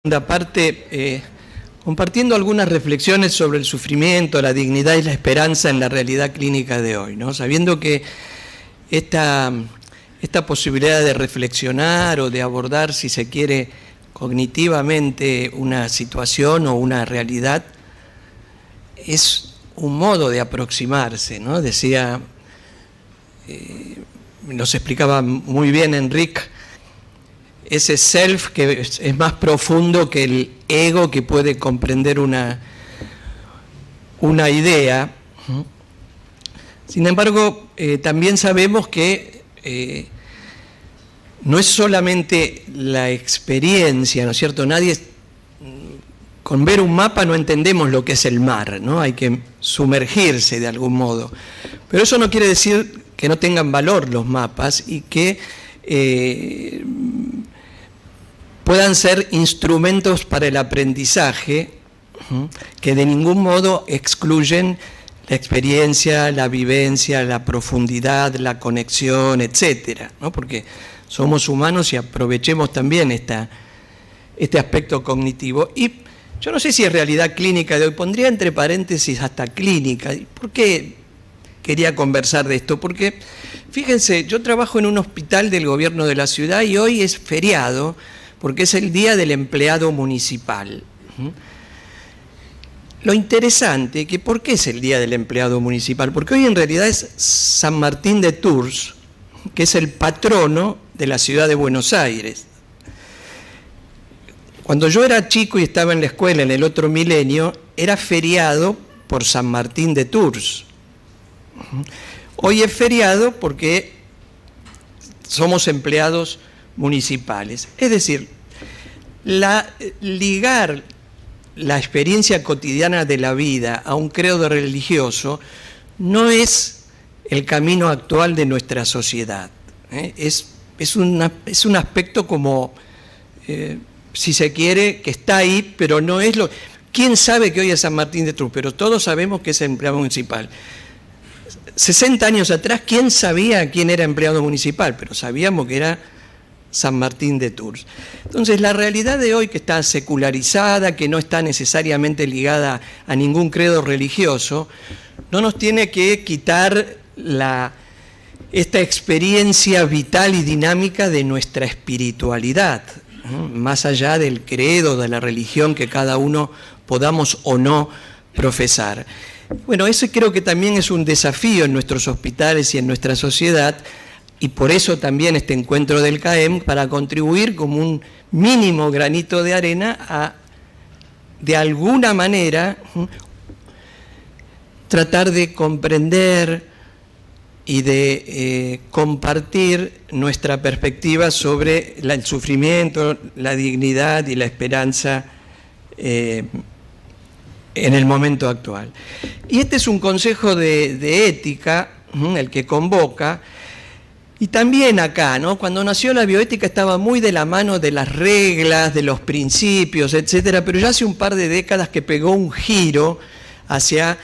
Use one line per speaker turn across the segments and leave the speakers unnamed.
segunda parte, compartiendo algunas reflexiones sobre el sufrimiento, la dignidad y la esperanza en la realidad clínica de hoy, ¿no? Sabiendo que esta posibilidad de reflexionar o de abordar, si se quiere, cognitivamente una situación o una realidad, es un modo de aproximarse, ¿no? Decía, nos explicaba muy bien Enrique, ese self que es más profundo que el ego que puede comprender una idea. Sin embargo, también sabemos que no es solamente la experiencia, ¿no es cierto? Con ver un mapa no entendemos lo que es el mar, ¿no? Hay que sumergirse de algún modo. Pero eso no quiere decir que no tengan valor los mapas y que puedan ser instrumentos para el aprendizaje que de ningún modo excluyen la experiencia, la vivencia, la profundidad, la conexión, etcétera, ¿no? Porque somos humanos y aprovechemos también este aspecto cognitivo. Y yo no sé si es realidad clínica de hoy, pondría entre paréntesis hasta clínica. ¿Por qué quería conversar de esto? Porque, fíjense, yo trabajo en un hospital del gobierno de la ciudad y hoy es feriado porque es el Día del Empleado Municipal. Lo interesante, que ¿por qué es el Día del Empleado Municipal? Porque hoy en realidad es San Martín de Tours, que es el patrono de la ciudad de Buenos Aires. Cuando yo era chico y estaba en la escuela en el otro milenio, era feriado por San Martín de Tours. Hoy es feriado porque somos empleados municipales. Es decir, ligar la experiencia cotidiana de la vida a un credo religioso no es el camino actual de nuestra sociedad. Es un aspecto como, si se quiere, que está ahí, pero no es lo... ¿Quién sabe que hoy es San Martín de Tours? Pero todos sabemos que es empleado municipal. 60 años atrás, ¿quién sabía quién era empleado municipal? Pero sabíamos que era San Martín de Tours. Entonces, la realidad de hoy, que está secularizada, que no está necesariamente ligada a ningún credo religioso, no nos tiene que quitar esta experiencia vital y dinámica de nuestra espiritualidad, ¿no? Más allá del credo, de la religión que cada uno podamos o no profesar. Bueno, ese creo que también es un desafío en nuestros hospitales y en nuestra sociedad, y por eso también este encuentro del CAEM, para contribuir como un mínimo granito de arena a, de alguna manera, tratar de comprender y de compartir nuestra perspectiva sobre el sufrimiento, la dignidad y la esperanza en el momento actual. Y este es un consejo de ética, el que convoca. Y también acá, ¿no? Cuando nació la bioética estaba muy de la mano de las reglas, de los principios, etcétera, pero ya hace un par de décadas que pegó un giro hacia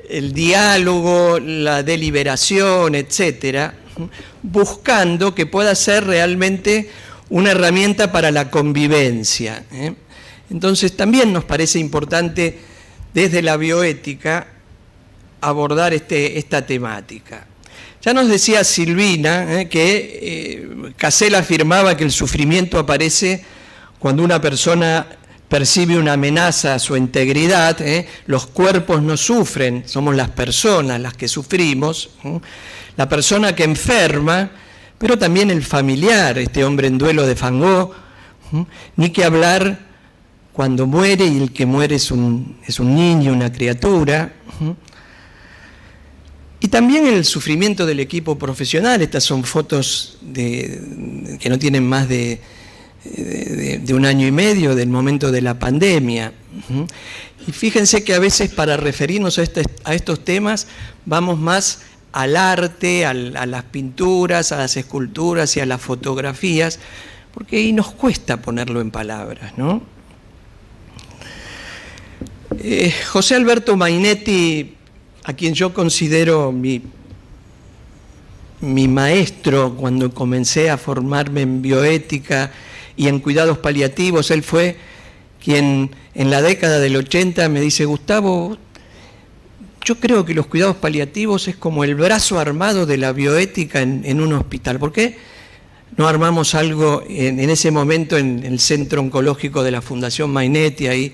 el diálogo, la deliberación, etcétera, buscando que pueda ser realmente una herramienta para la convivencia, ¿eh? Entonces también nos parece importante desde la bioética abordar esta temática. Ya nos decía Silvina que Cassel afirmaba que el sufrimiento aparece cuando una persona percibe una amenaza a su integridad. Los cuerpos no sufren, somos las personas las que sufrimos. La persona que enferma, pero también el familiar, este hombre en duelo de Van Gogh, ni que hablar cuando muere, y el que muere es un niño, una criatura. Y también el sufrimiento del equipo profesional. Estas son fotos que no tienen más de un año y medio del momento de la pandemia. Y fíjense que a veces para referirnos a estos temas vamos más al arte, a las pinturas, a las esculturas y a las fotografías, porque ahí nos cuesta ponerlo en palabras, ¿no? José Alberto Mainetti, a quien yo considero mi maestro cuando comencé a formarme en bioética y en cuidados paliativos, él fue quien en la década del 80 me dice: Gustavo, yo creo que los cuidados paliativos es como el brazo armado de la bioética en un hospital. ¿Por qué no armamos algo en ese momento en el centro oncológico de la Fundación Mainetti, ahí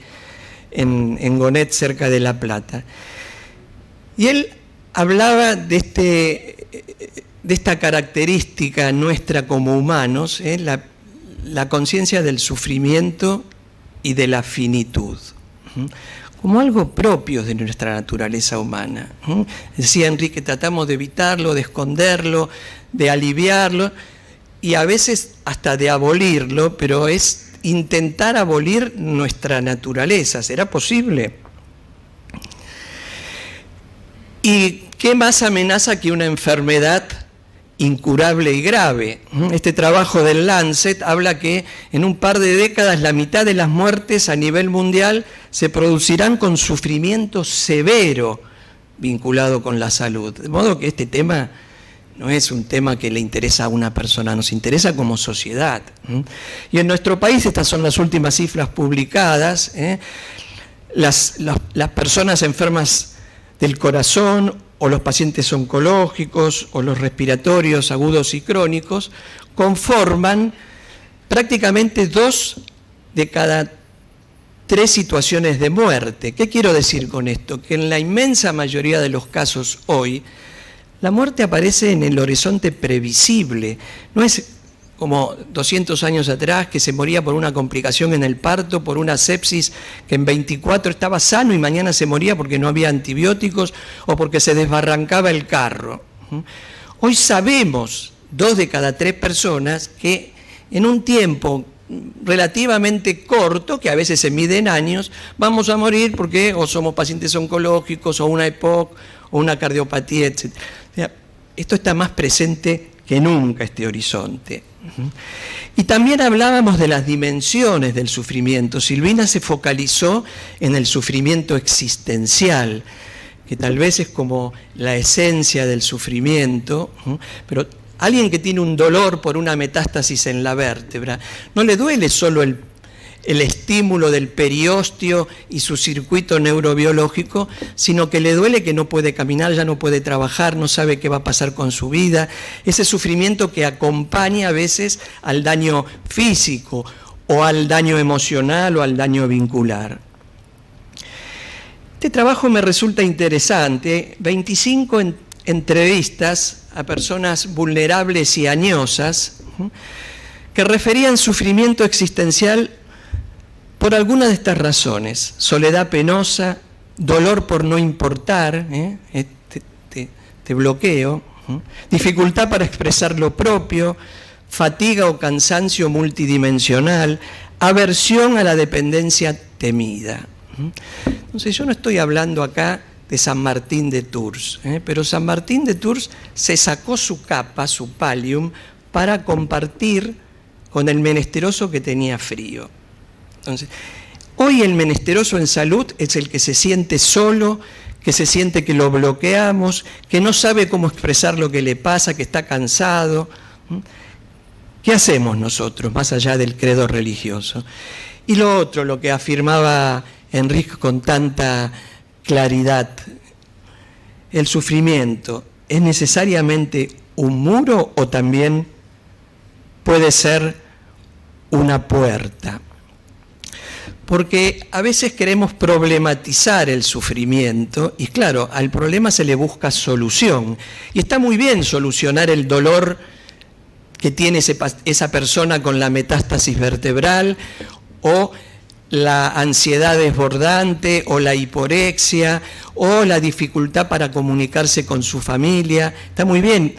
en Gonet, cerca de La Plata? Y él hablaba de esta característica nuestra como humanos, la conciencia del sufrimiento y de la finitud, como algo propio de nuestra naturaleza humana. Decía Enrique, tratamos de evitarlo, de esconderlo, de aliviarlo y a veces hasta de abolirlo, pero es intentar abolir nuestra naturaleza. ¿Será posible? ¿Y qué más amenaza que una enfermedad incurable y grave? Este trabajo del Lancet habla que en un par de décadas la mitad de las muertes a nivel mundial se producirán con sufrimiento severo vinculado con la salud. De modo que este tema no es un tema que le interesa a una persona, nos interesa como sociedad. Y en nuestro país, estas son las últimas cifras publicadas, las personas enfermas del corazón o los pacientes oncológicos o los respiratorios agudos y crónicos conforman prácticamente 2 de cada 3 situaciones de muerte. ¿Qué quiero decir con esto? Que en la inmensa mayoría de los casos hoy, la muerte aparece en el horizonte previsible. No es como 200 años atrás, que se moría por una complicación en el parto, por una sepsis, que en 24 estaba sano y mañana se moría porque no había antibióticos o porque se desbarrancaba el carro. Hoy sabemos, 2 de cada 3 personas, que en un tiempo relativamente corto, que a veces se mide en años, vamos a morir porque o somos pacientes oncológicos o una EPOC o una cardiopatía, etc. O sea, esto está más presente que nunca, este horizonte. Y también hablábamos de las dimensiones del sufrimiento. Silvina se focalizó en el sufrimiento existencial, que tal vez es como la esencia del sufrimiento, pero alguien que tiene un dolor por una metástasis en la vértebra, no le duele solo el estímulo del periósteo y su circuito neurobiológico, sino que le duele que no puede caminar, ya no puede trabajar, no sabe qué va a pasar con su vida. Ese sufrimiento que acompaña a veces al daño físico o al daño emocional o al daño vincular. Este trabajo me resulta interesante. 25 entrevistas a personas vulnerables y añosas que referían sufrimiento existencial por alguna de estas razones: soledad penosa, dolor por no importar, este bloqueo, dificultad para expresar lo propio, fatiga o cansancio multidimensional, aversión a la dependencia temida. Entonces, yo no estoy hablando acá de San Martín de Tours, pero San Martín de Tours se sacó su capa, su pallium, para compartir con el menesteroso que tenía frío. Entonces, hoy el menesteroso en salud es el que se siente solo, que se siente que lo bloqueamos, que no sabe cómo expresar lo que le pasa, que está cansado. ¿Qué hacemos nosotros, más allá del credo religioso? Y lo otro, lo que afirmaba Enrique con tanta claridad: ¿el sufrimiento es necesariamente un muro o también puede ser una puerta? Porque a veces queremos problematizar el sufrimiento y claro, al problema se le busca solución. Y está muy bien solucionar el dolor que tiene esa persona con la metástasis vertebral, o la ansiedad desbordante, o la hiporexia, o la dificultad para comunicarse con su familia. Está muy bien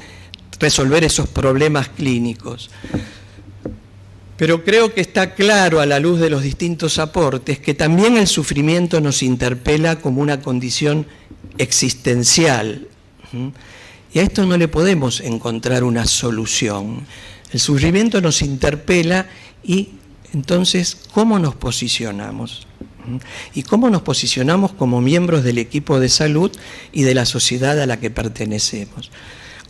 resolver esos problemas clínicos. Pero creo que está claro, a la luz de los distintos aportes, que también el sufrimiento nos interpela como una condición existencial. Y a esto no le podemos encontrar una solución. El sufrimiento nos interpela y entonces, ¿cómo nos posicionamos? ¿Y cómo nos posicionamos como miembros del equipo de salud y de la sociedad a la que pertenecemos?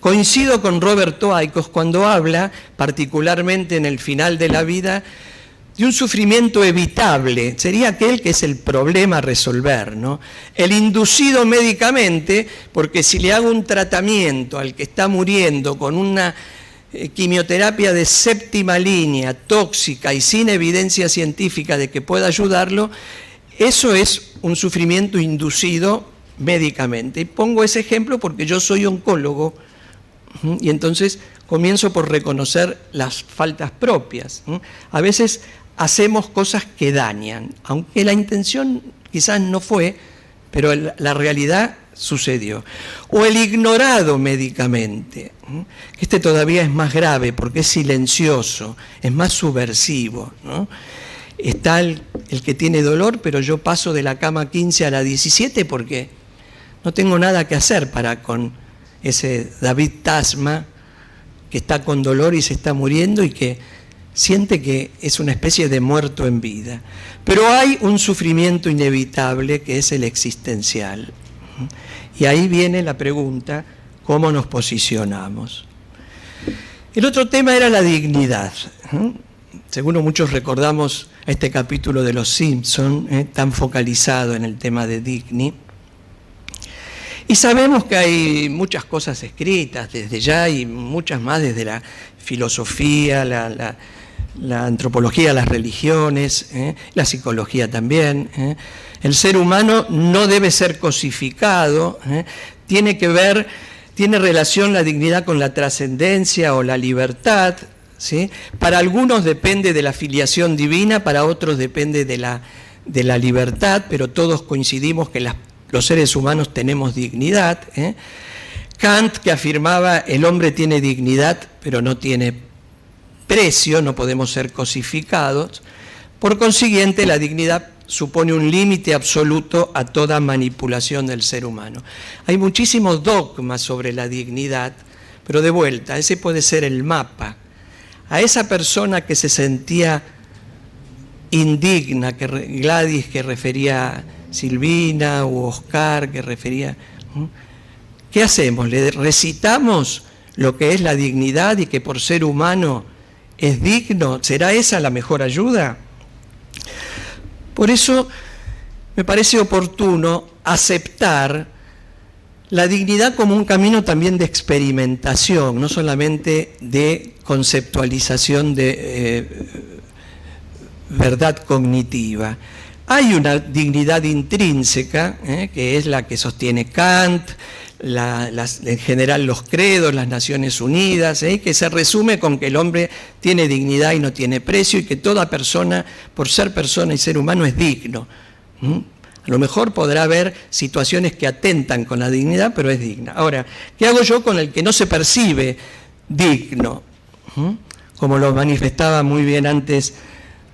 Coincido con Roberto Aikos cuando habla, particularmente en el final de la vida, de un sufrimiento evitable, sería aquel que es el problema a resolver, ¿no? El inducido médicamente, porque si le hago un tratamiento al que está muriendo con una quimioterapia de 7ª línea, tóxica y sin evidencia científica de que pueda ayudarlo, eso es un sufrimiento inducido médicamente. Y pongo ese ejemplo porque yo soy oncólogo y entonces comienzo por reconocer las faltas propias. A veces hacemos cosas que dañan, aunque la intención quizás no fue, pero la realidad sucedió. O el ignorado médicamente. Este todavía es más grave porque es silencioso, es más subversivo, ¿no? Está el que tiene dolor, pero yo paso de la cama 15 a la 17 porque no tengo nada que hacer para con ese David Tasma que está con dolor y se está muriendo y que siente que es una especie de muerto en vida. Pero hay un sufrimiento inevitable que es el existencial. Y ahí viene la pregunta, ¿cómo nos posicionamos? El otro tema era la dignidad. Seguro muchos recordamos este capítulo de Los Simpson, tan focalizado en el tema de Digny. Y sabemos que hay muchas cosas escritas desde ya y muchas más desde la filosofía, la antropología, las religiones, la psicología también. El ser humano no debe ser cosificado, tiene relación la dignidad con la trascendencia o la libertad, ¿sí? Para algunos depende de la filiación divina, para otros depende de la libertad, pero todos coincidimos que los seres humanos tenemos dignidad. Kant, que afirmaba el hombre tiene dignidad, pero no tiene precio, no podemos ser cosificados. Por consiguiente, la dignidad supone un límite absoluto a toda manipulación del ser humano. Hay muchísimos dogmas sobre la dignidad, pero de vuelta, ese puede ser el mapa. A esa persona que se sentía indigna, Gladys que refería a Silvina o Oscar que refería, ¿qué hacemos? ¿Le recitamos lo que es la dignidad y que por ser humano es digno? ¿Será esa la mejor ayuda? Por eso me parece oportuno aceptar la dignidad como un camino también de experimentación, no solamente de conceptualización de verdad cognitiva. Hay una dignidad intrínseca, que es la que sostiene Kant, en general los credos, las Naciones Unidas, que se resume con que el hombre tiene dignidad y no tiene precio y que toda persona, por ser persona y ser humano, es digno. A lo mejor podrá haber situaciones que atentan con la dignidad, pero es digna. Ahora, ¿qué hago yo con el que no se percibe digno? Como lo manifestaba muy bien antes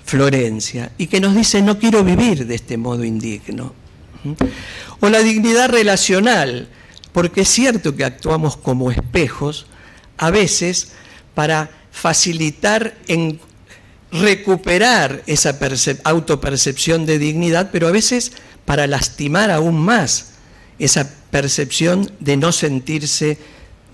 Florencia, y que nos dice, no quiero vivir de este modo indigno. O la dignidad relacional, porque es cierto que actuamos como espejos, a veces para facilitar en recuperar esa autopercepción de dignidad, pero a veces para lastimar aún más esa percepción de no sentirse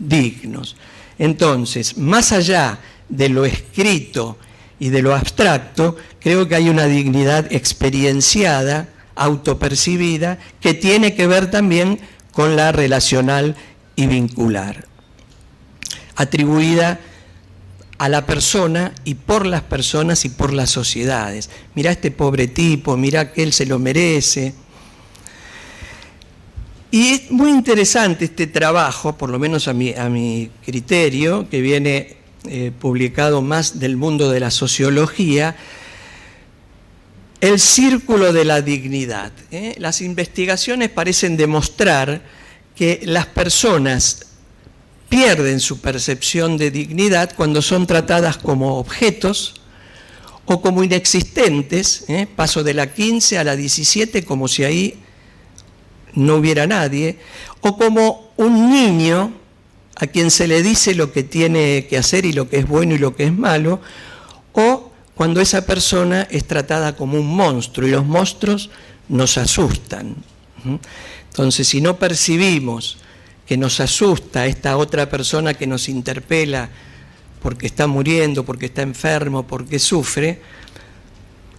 dignos. Entonces, más allá de lo escrito y de lo abstracto, creo que hay una dignidad experienciada, autopercibida, que tiene que ver también con la relacional y vincular, atribuida a la persona y por las personas y por las sociedades. Mirá este pobre tipo, mirá que él se lo merece. Y es muy interesante este trabajo, por lo menos a mi criterio, que viene publicado más del mundo de la sociología, el círculo de la dignidad. Las investigaciones parecen demostrar que las personas pierden su percepción de dignidad cuando son tratadas como objetos o como inexistentes, paso de la 15 a la 17 como si ahí no hubiera nadie, o como un niño a quien se le dice lo que tiene que hacer y lo que es bueno y lo que es malo, o cuando esa persona es tratada como un monstruo y los monstruos nos asustan. Entonces, si no percibimos que nos asusta esta otra persona que nos interpela porque está muriendo, porque está enfermo, porque sufre,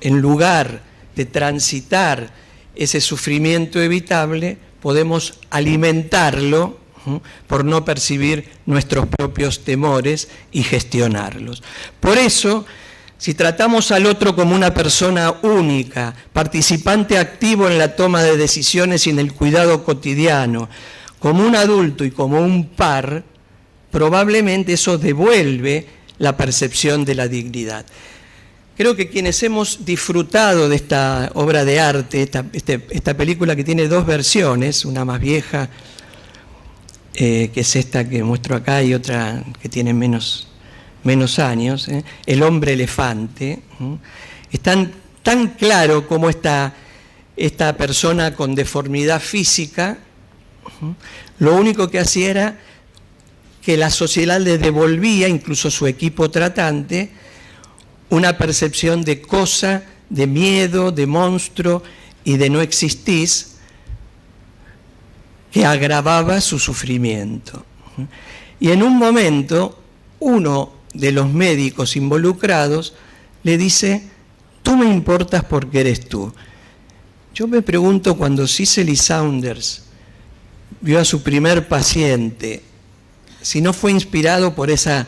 en lugar de transitar ese sufrimiento evitable, podemos alimentarlo por no percibir nuestros propios temores y gestionarlos. Por eso, si tratamos al otro como una persona única, participante activo en la toma de decisiones y en el cuidado cotidiano, como un adulto y como un par, probablemente eso devuelve la percepción de la dignidad. Creo que quienes hemos disfrutado de esta obra de arte, esta película que tiene dos versiones, una más vieja, que es esta que muestro acá, y otra que tiene menos años, El hombre elefante, es tan claro como esta persona con deformidad física, lo único que hacía era que la sociedad le devolvía, incluso su equipo tratante, una percepción de cosa, de miedo, de monstruo y de no existís, que agravaba su sufrimiento. Y en un momento, uno de los médicos involucrados le dice: tú me importas porque eres tú. Yo me pregunto, cuando Cicely Saunders vio a su primer paciente, si no fue inspirado por esa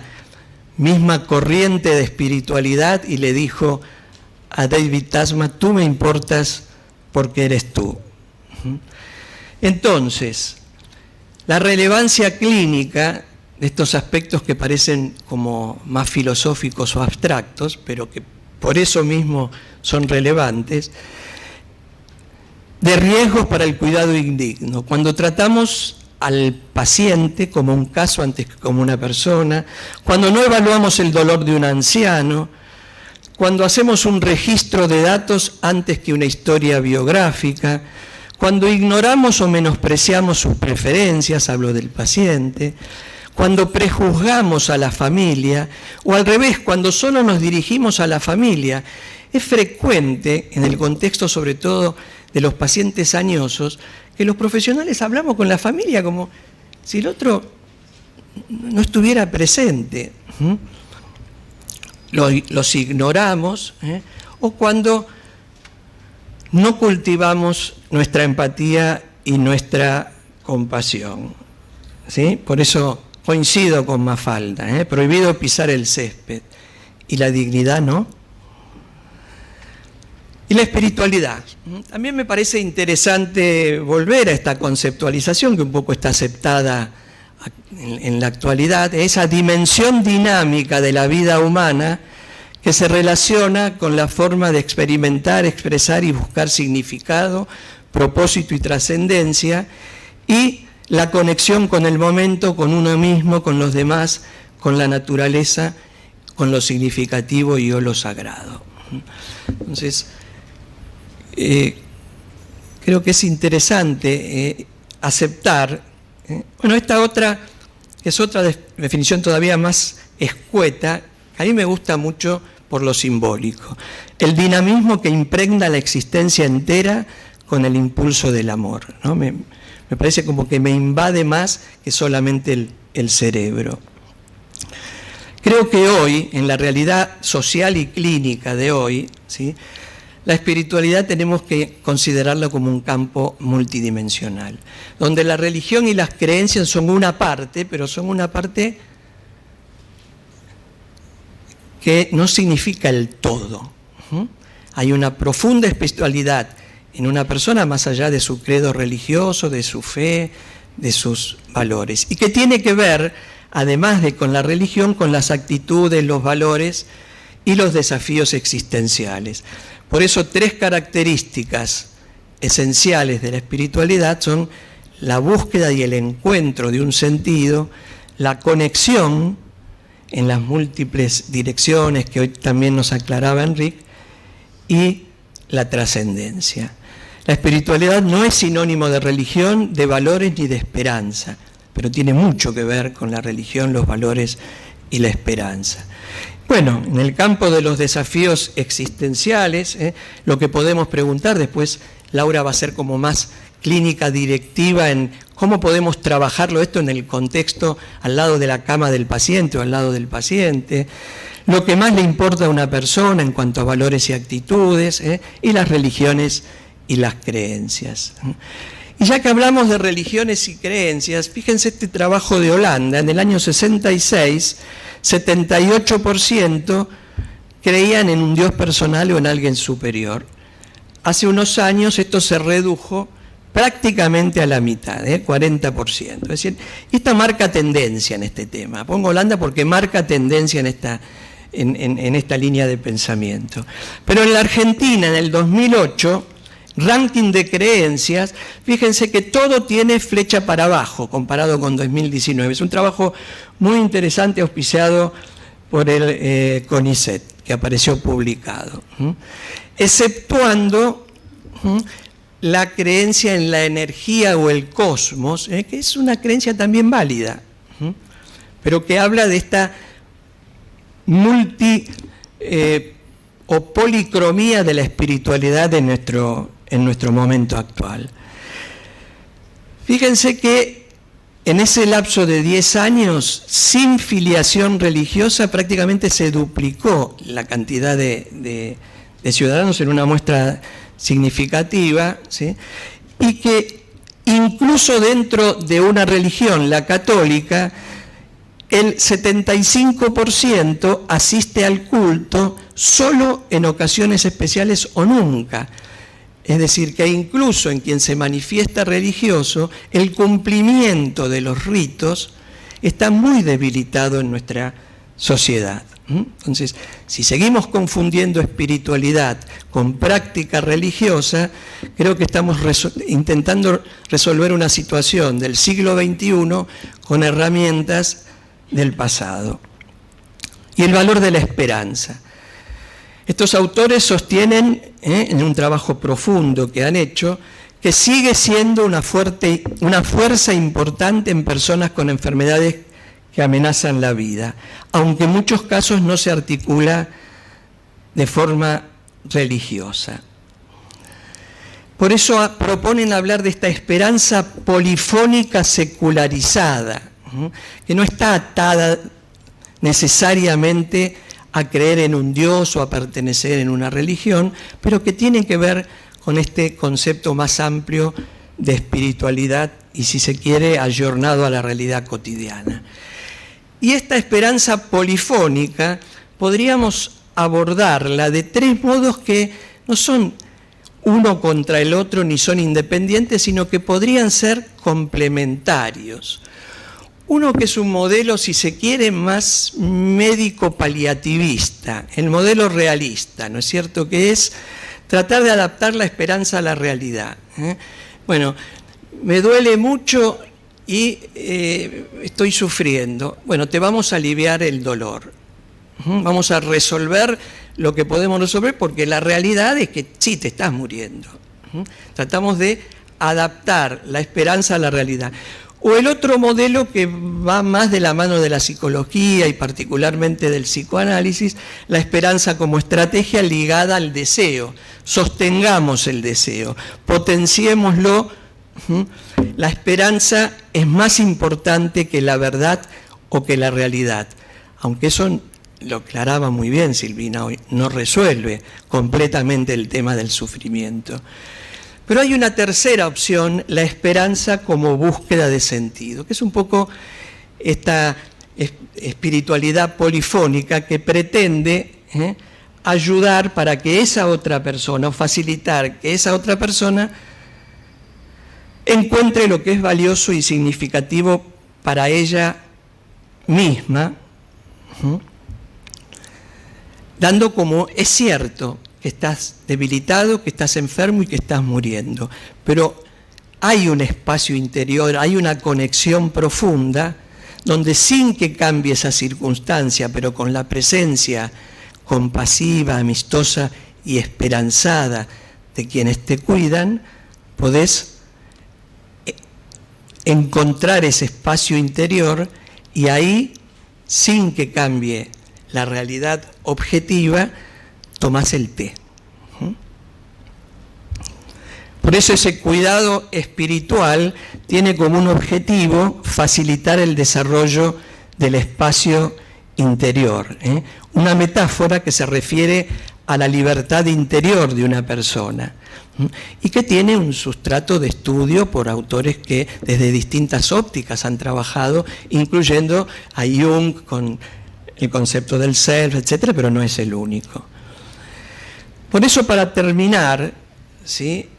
misma corriente de espiritualidad y le dijo a David Tasman: tú me importas porque eres tú. Entonces, la relevancia clínica de estos aspectos que parecen como más filosóficos o abstractos, pero que por eso mismo son relevantes, de riesgos para el cuidado indigno. Cuando tratamos al paciente como un caso antes que como una persona, cuando no evaluamos el dolor de un anciano, cuando hacemos un registro de datos antes que una historia biográfica, cuando ignoramos o menospreciamos sus preferencias, hablo del paciente, cuando prejuzgamos a la familia, o al revés, cuando solo nos dirigimos a la familia. Es frecuente, en el contexto sobre todo de los pacientes añosos, que los profesionales hablamos con la familia como si el otro no estuviera presente. Los ignoramos, o cuando no cultivamos nuestra empatía y nuestra compasión. ¿Sí? Por eso coincido con Mafalda, prohibido pisar el césped, y la dignidad no. Y la espiritualidad. También me parece interesante volver a esta conceptualización que un poco está aceptada en la actualidad, esa dimensión dinámica de la vida humana que se relaciona con la forma de experimentar, expresar y buscar significado, propósito y trascendencia, y la conexión con el momento, con uno mismo, con los demás, con la naturaleza, con lo significativo y o lo sagrado. Entonces, creo que es interesante aceptar, esta otra, que es otra definición todavía más escueta, a mí me gusta mucho por lo simbólico: el dinamismo que impregna la existencia entera con el impulso del amor, ¿no? Me parece como que me invade más que solamente el cerebro. Creo que hoy, en la realidad social y clínica de hoy, ¿sí?, la espiritualidad tenemos que considerarla como un campo multidimensional, donde la religión y las creencias son una parte, pero son una parte que no significa el todo. Hay una profunda espiritualidad en una persona más allá de su credo religioso, de su fe, de sus valores, y que tiene que ver, además de con la religión, con las actitudes, los valores y los desafíos existenciales. Por eso, tres características esenciales de la espiritualidad son la búsqueda y el encuentro de un sentido, la conexión en las múltiples direcciones que hoy también nos aclaraba Enrique, y la trascendencia. La espiritualidad no es sinónimo de religión, de valores ni de esperanza, pero tiene mucho que ver con la religión, los valores y la esperanza. Bueno, en el campo de los desafíos existenciales, lo que podemos preguntar, después Laura va a ser como más clínica directiva en cómo podemos trabajarlo esto en el contexto al lado de la cama del paciente o al lado del paciente. lo que más le importa a una persona en cuanto a valores y actitudes, y las religiones y las creencias. Y ya que hablamos de religiones y creencias, fíjense este trabajo de Holanda, en el año 66, 78% creían en un Dios personal o en alguien superior. Hace unos años esto se redujo prácticamente a la mitad, 40%. Es decir, esta marca tendencia en este tema. Pongo Holanda porque marca tendencia en esta línea de pensamiento. Pero en la Argentina, en el 2008, ranking de creencias, fíjense que todo tiene flecha para abajo comparado con 2019. Es un trabajo muy interesante auspiciado por el CONICET, que apareció publicado. Exceptuando la creencia en la energía o el cosmos, que es una creencia también válida, pero que habla de esta o policromía de la espiritualidad en nuestro momento actual. Fíjense que en ese lapso de 10 años, sin filiación religiosa, prácticamente se duplicó la cantidad de ciudadanos en una muestra significativa, ¿sí? Y que incluso dentro de una religión, la católica, el 75% asiste al culto solo en ocasiones especiales o nunca. Es decir, que incluso en quien se manifiesta religioso, el cumplimiento de los ritos está muy debilitado en nuestra sociedad. Entonces, si seguimos confundiendo espiritualidad con práctica religiosa, creo que estamos intentando resolver una situación del siglo XXI con herramientas del pasado. Y el valor de la esperanza. Estos autores sostienen, en un trabajo profundo que han hecho, que sigue siendo una fuerza importante en personas con enfermedades que amenazan la vida, aunque en muchos casos no se articula de forma religiosa. Por eso proponen hablar de esta esperanza polifónica secularizada, que no está atada necesariamente a creer en un Dios o a pertenecer en una religión, pero que tiene que ver con este concepto más amplio de espiritualidad y, si se quiere, ayornado a la realidad cotidiana. Y esta esperanza polifónica podríamos abordarla de tres modos que no son uno contra el otro ni son independientes, sino que podrían ser complementarios. Uno que es un modelo, si se quiere, más médico-paliativista, el modelo realista, ¿no es cierto?, que es tratar de adaptar la esperanza a la realidad. Bueno, me duele mucho y estoy sufriendo. Bueno, te vamos a aliviar el dolor. Vamos a resolver lo que podemos resolver, porque la realidad es que sí, te estás muriendo. Tratamos de adaptar la esperanza a la realidad. O el otro modelo, que va más de la mano de la psicología y particularmente del psicoanálisis, la esperanza como estrategia ligada al deseo. Sostengamos el deseo, potenciémoslo. La esperanza es más importante que la verdad o que la realidad, aunque eso lo aclaraba muy bien Silvina hoy, no resuelve completamente el tema del sufrimiento. Pero hay una tercera opción, la esperanza como búsqueda de sentido, que es un poco esta espiritualidad polifónica que pretende ayudar para que esa otra persona, o facilitar que esa otra persona encuentre lo que es valioso y significativo para ella misma, dando como es cierto que estás debilitado, que estás enfermo y que estás muriendo, pero hay un espacio interior, hay una conexión profunda donde, sin que cambie esa circunstancia, pero con la presencia compasiva, amistosa y esperanzada de quienes te cuidan, podés encontrar ese espacio interior y ahí, sin que cambie la realidad objetiva, tomás el té. Por eso ese cuidado espiritual tiene como un objetivo facilitar el desarrollo del espacio interior, una metáfora que se refiere a la libertad interior de una persona y que tiene un sustrato de estudio por autores que desde distintas ópticas han trabajado, incluyendo a Jung con el concepto del self, etcétera, pero no es el único. Por eso, para terminar, ¿sí?,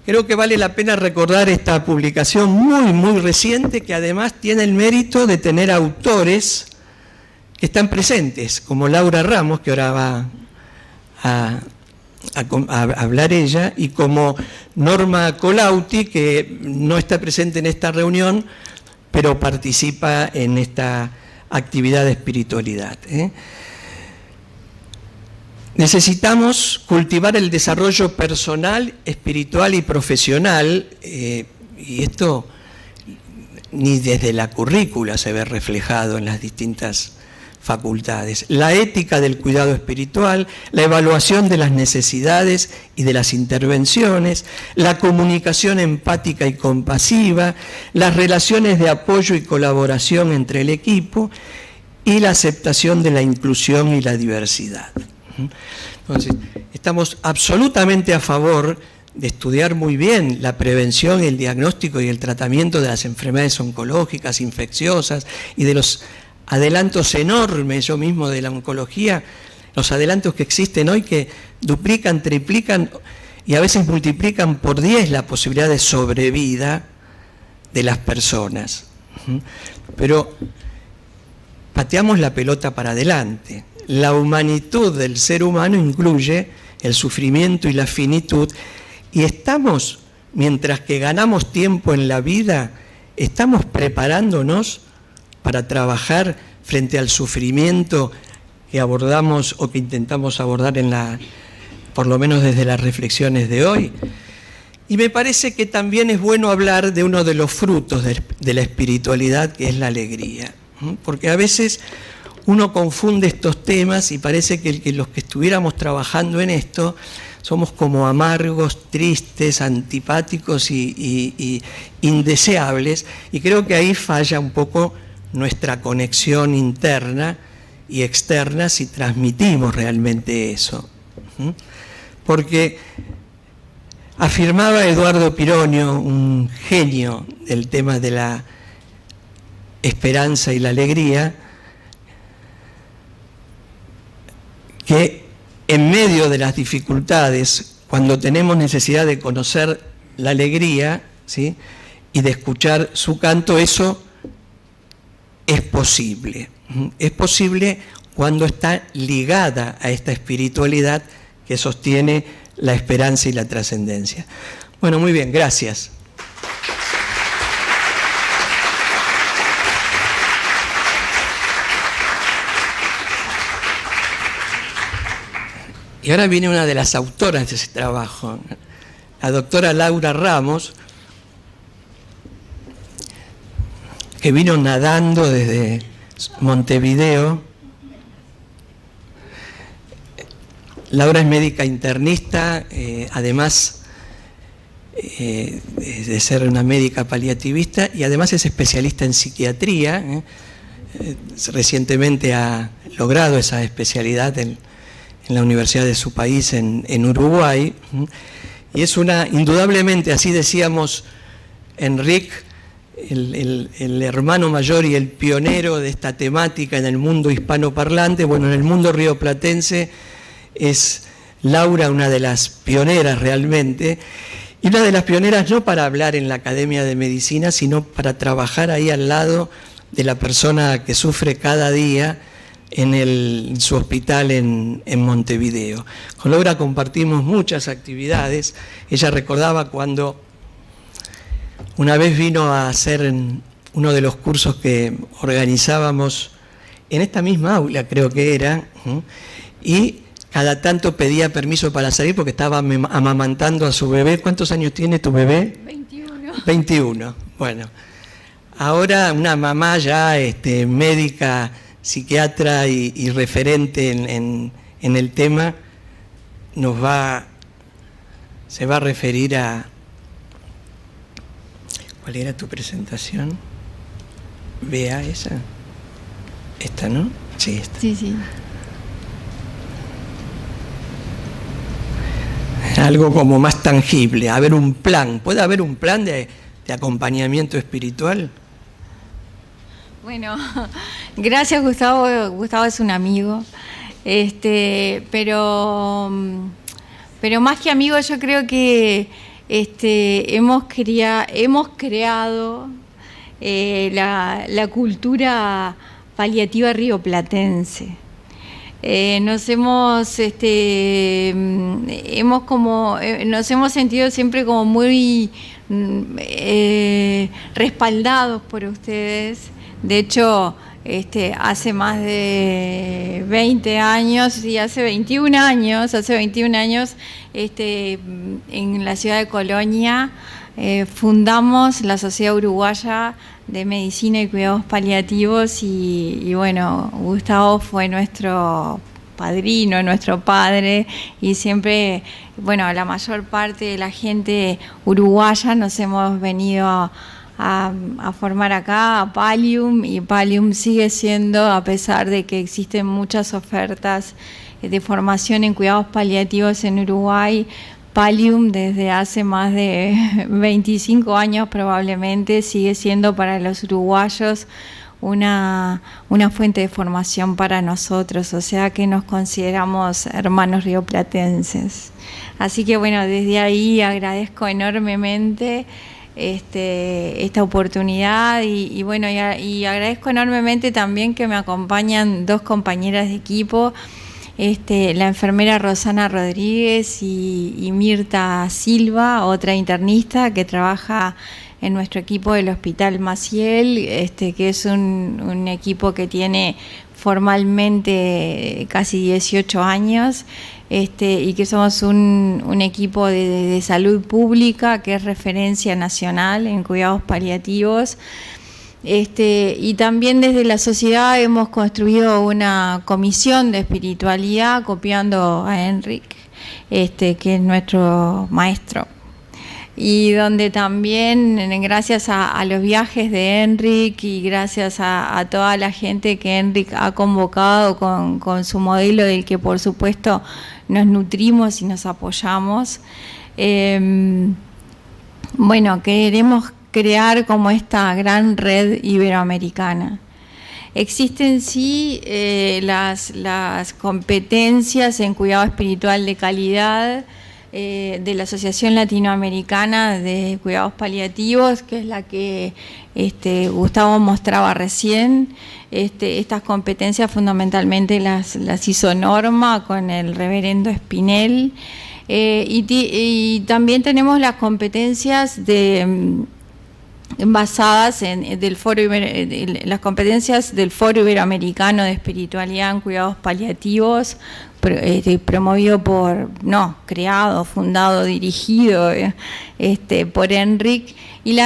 creo que vale la pena recordar esta publicación muy reciente, que además tiene el mérito de tener autores que están presentes, como Laura Ramos, que ahora va a hablar ella, y como Norma Colautti, que no está presente en esta reunión, pero participa en esta actividad de espiritualidad. Necesitamos cultivar el desarrollo personal, espiritual y profesional, y esto ni desde la currícula se ve reflejado en las distintas facultades. La ética del cuidado espiritual, la evaluación de las necesidades y de las intervenciones, la comunicación empática y compasiva, las relaciones de apoyo y colaboración entre el equipo y la aceptación de la inclusión y la diversidad. Entonces, estamos absolutamente a favor de estudiar muy bien la prevención, el diagnóstico y el tratamiento de las enfermedades oncológicas, infecciosas y de los adelantos enormes, yo mismo de la oncología, los adelantos que existen hoy que duplican, triplican y a veces multiplican por 10 la posibilidad de sobrevida de las personas. Pero pateamos la pelota para adelante. La humanitud del ser humano incluye el sufrimiento y la finitud, y estamos, mientras que ganamos tiempo en la vida, estamos preparándonos para trabajar frente al sufrimiento que abordamos o que intentamos abordar por lo menos desde las reflexiones de hoy. Y me parece que también es bueno hablar de uno de los frutos de la espiritualidad, que es la alegría, porque a veces uno confunde estos temas y parece que los que estuviéramos trabajando en esto somos como amargos, tristes, antipáticos y indeseables, y creo que ahí falla un poco nuestra conexión interna y externa si transmitimos realmente eso. Porque afirmaba Eduardo Pironio, un genio del tema de la esperanza y la alegría, que en medio de las dificultades, cuando tenemos necesidad de conocer la alegría, ¿sí?, y de escuchar su canto, eso es posible. Es posible cuando está ligada a esta espiritualidad que sostiene la esperanza y la trascendencia. Bueno, muy bien, gracias. Y ahora viene una de las autoras de ese trabajo, la doctora Laura Ramos, que vino nadando desde Montevideo. Laura es médica internista, además de ser una médica paliativista, y además es especialista en psiquiatría. Recientemente ha logrado esa especialidad en la universidad de su país, en Uruguay, y es indudablemente, así decíamos, Enrique, el hermano mayor y el pionero de esta temática en el mundo hispanoparlante. Bueno, en el mundo rioplatense es Laura una de las pioneras realmente, y una de las pioneras no para hablar en la Academia de Medicina, sino para trabajar ahí al lado de la persona que sufre cada día en su hospital en Montevideo. Con Laura compartimos muchas actividades. Ella recordaba cuando una vez vino a hacer uno de los cursos que organizábamos en esta misma aula, creo que era, y cada tanto pedía permiso para salir porque estaba amamantando a su bebé. ¿Cuántos años tiene tu bebé?
21.
21. Bueno, ahora una mamá ya médica, psiquiatra y referente en el tema, se va a referir a... ¿Cuál era tu presentación? Vea esa. Esta, ¿no? Sí.
Sí, sí.
Algo como más tangible, haber un plan. ¿Puede haber un plan de acompañamiento espiritual?
Bueno, gracias Gustavo. Gustavo es un amigo. Pero más que amigo, yo creo que hemos creado la cultura paliativa rioplatense. Nos hemos sentido siempre como muy respaldados por ustedes. De hecho, hace más de 20 años, y hace 21 años, en la ciudad de Colonia, fundamos la Sociedad Uruguaya de Medicina y Cuidados Paliativos y bueno, Gustavo fue nuestro padrino, nuestro padre, y siempre, bueno, la mayor parte de la gente uruguaya nos hemos venido a formar acá, a Pallium, y Pallium sigue siendo, a pesar de que existen muchas ofertas de formación en cuidados paliativos en Uruguay, Pallium desde hace más de 25 años probablemente sigue siendo para los uruguayos una fuente de formación para nosotros, o sea que nos consideramos hermanos rioplatenses. Así que bueno, desde ahí agradezco enormemente esta oportunidad y bueno, y agradezco enormemente también que me acompañan dos compañeras de equipo, la enfermera Rosana Rodríguez y Mirta Silva, otra internista que trabaja en nuestro equipo del Hospital Maciel, que es un equipo que tiene formalmente casi 18 años, y que somos un equipo de salud pública que es referencia nacional en cuidados paliativos. Y también desde la sociedad hemos construido una comisión de espiritualidad copiando a Enric, que es nuestro maestro. Y donde también, gracias a los viajes de Enric y gracias a toda la gente que Enric ha convocado con su modelo del que por supuesto nos nutrimos y nos apoyamos, bueno, queremos crear como esta gran red iberoamericana. Existen sí las competencias en cuidado espiritual de calidad de la Asociación Latinoamericana de Cuidados Paliativos, que es la que Gustavo mostraba recién. Estas competencias fundamentalmente las hizo Norma con el reverendo Espinel, y también tenemos las competencias basadas en las competencias del Foro Iberoamericano de Espiritualidad en Cuidados Paliativos, creado, fundado, dirigido por Enric, y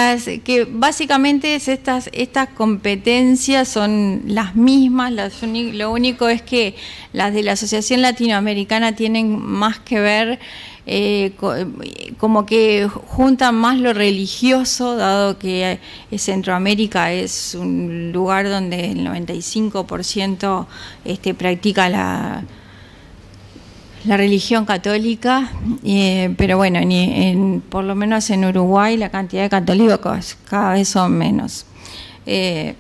que básicamente estas competencias son las mismas, lo único es que las de la Asociación Latinoamericana tienen más que ver, como que juntan más lo religioso, dado que Centroamérica es un lugar donde el 95% practica la religión católica, pero bueno, por lo menos en Uruguay la cantidad de católicos cada vez son menos, se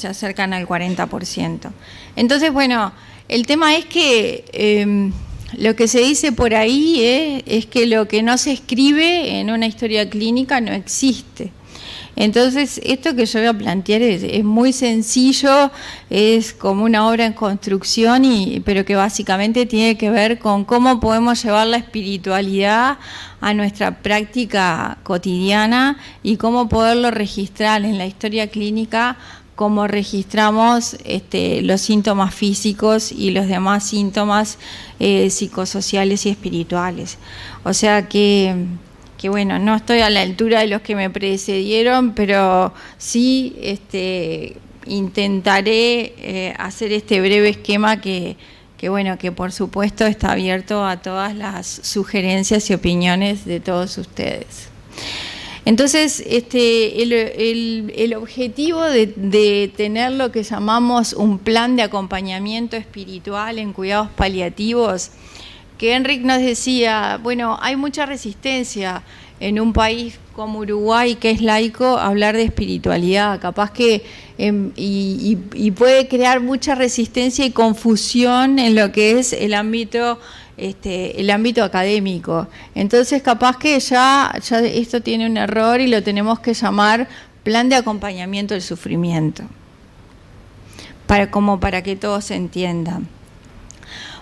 acercan al 40%. Entonces, bueno, el tema es que lo que se dice por ahí es que lo que no se escribe en una historia clínica no existe. Entonces, esto que yo voy a plantear es muy sencillo, es como una obra en construcción, pero que básicamente tiene que ver con cómo podemos llevar la espiritualidad a nuestra práctica cotidiana y cómo poderlo registrar en la historia clínica, como registramos los síntomas físicos y los demás síntomas psicosociales y espirituales. O sea que bueno, no estoy a la altura de los que me precedieron, pero sí intentaré hacer este breve esquema que bueno, que por supuesto está abierto a todas las sugerencias y opiniones de todos ustedes. Entonces, el objetivo de tener lo que llamamos un plan de acompañamiento espiritual en cuidados paliativos, que Enric nos decía, bueno, hay mucha resistencia en un país como Uruguay, que es laico, a hablar de espiritualidad, capaz que y puede crear mucha resistencia y confusión en lo que es el ámbito académico. Entonces, capaz que ya esto tiene un error y lo tenemos que llamar plan de acompañamiento del sufrimiento, para que todos se entiendan.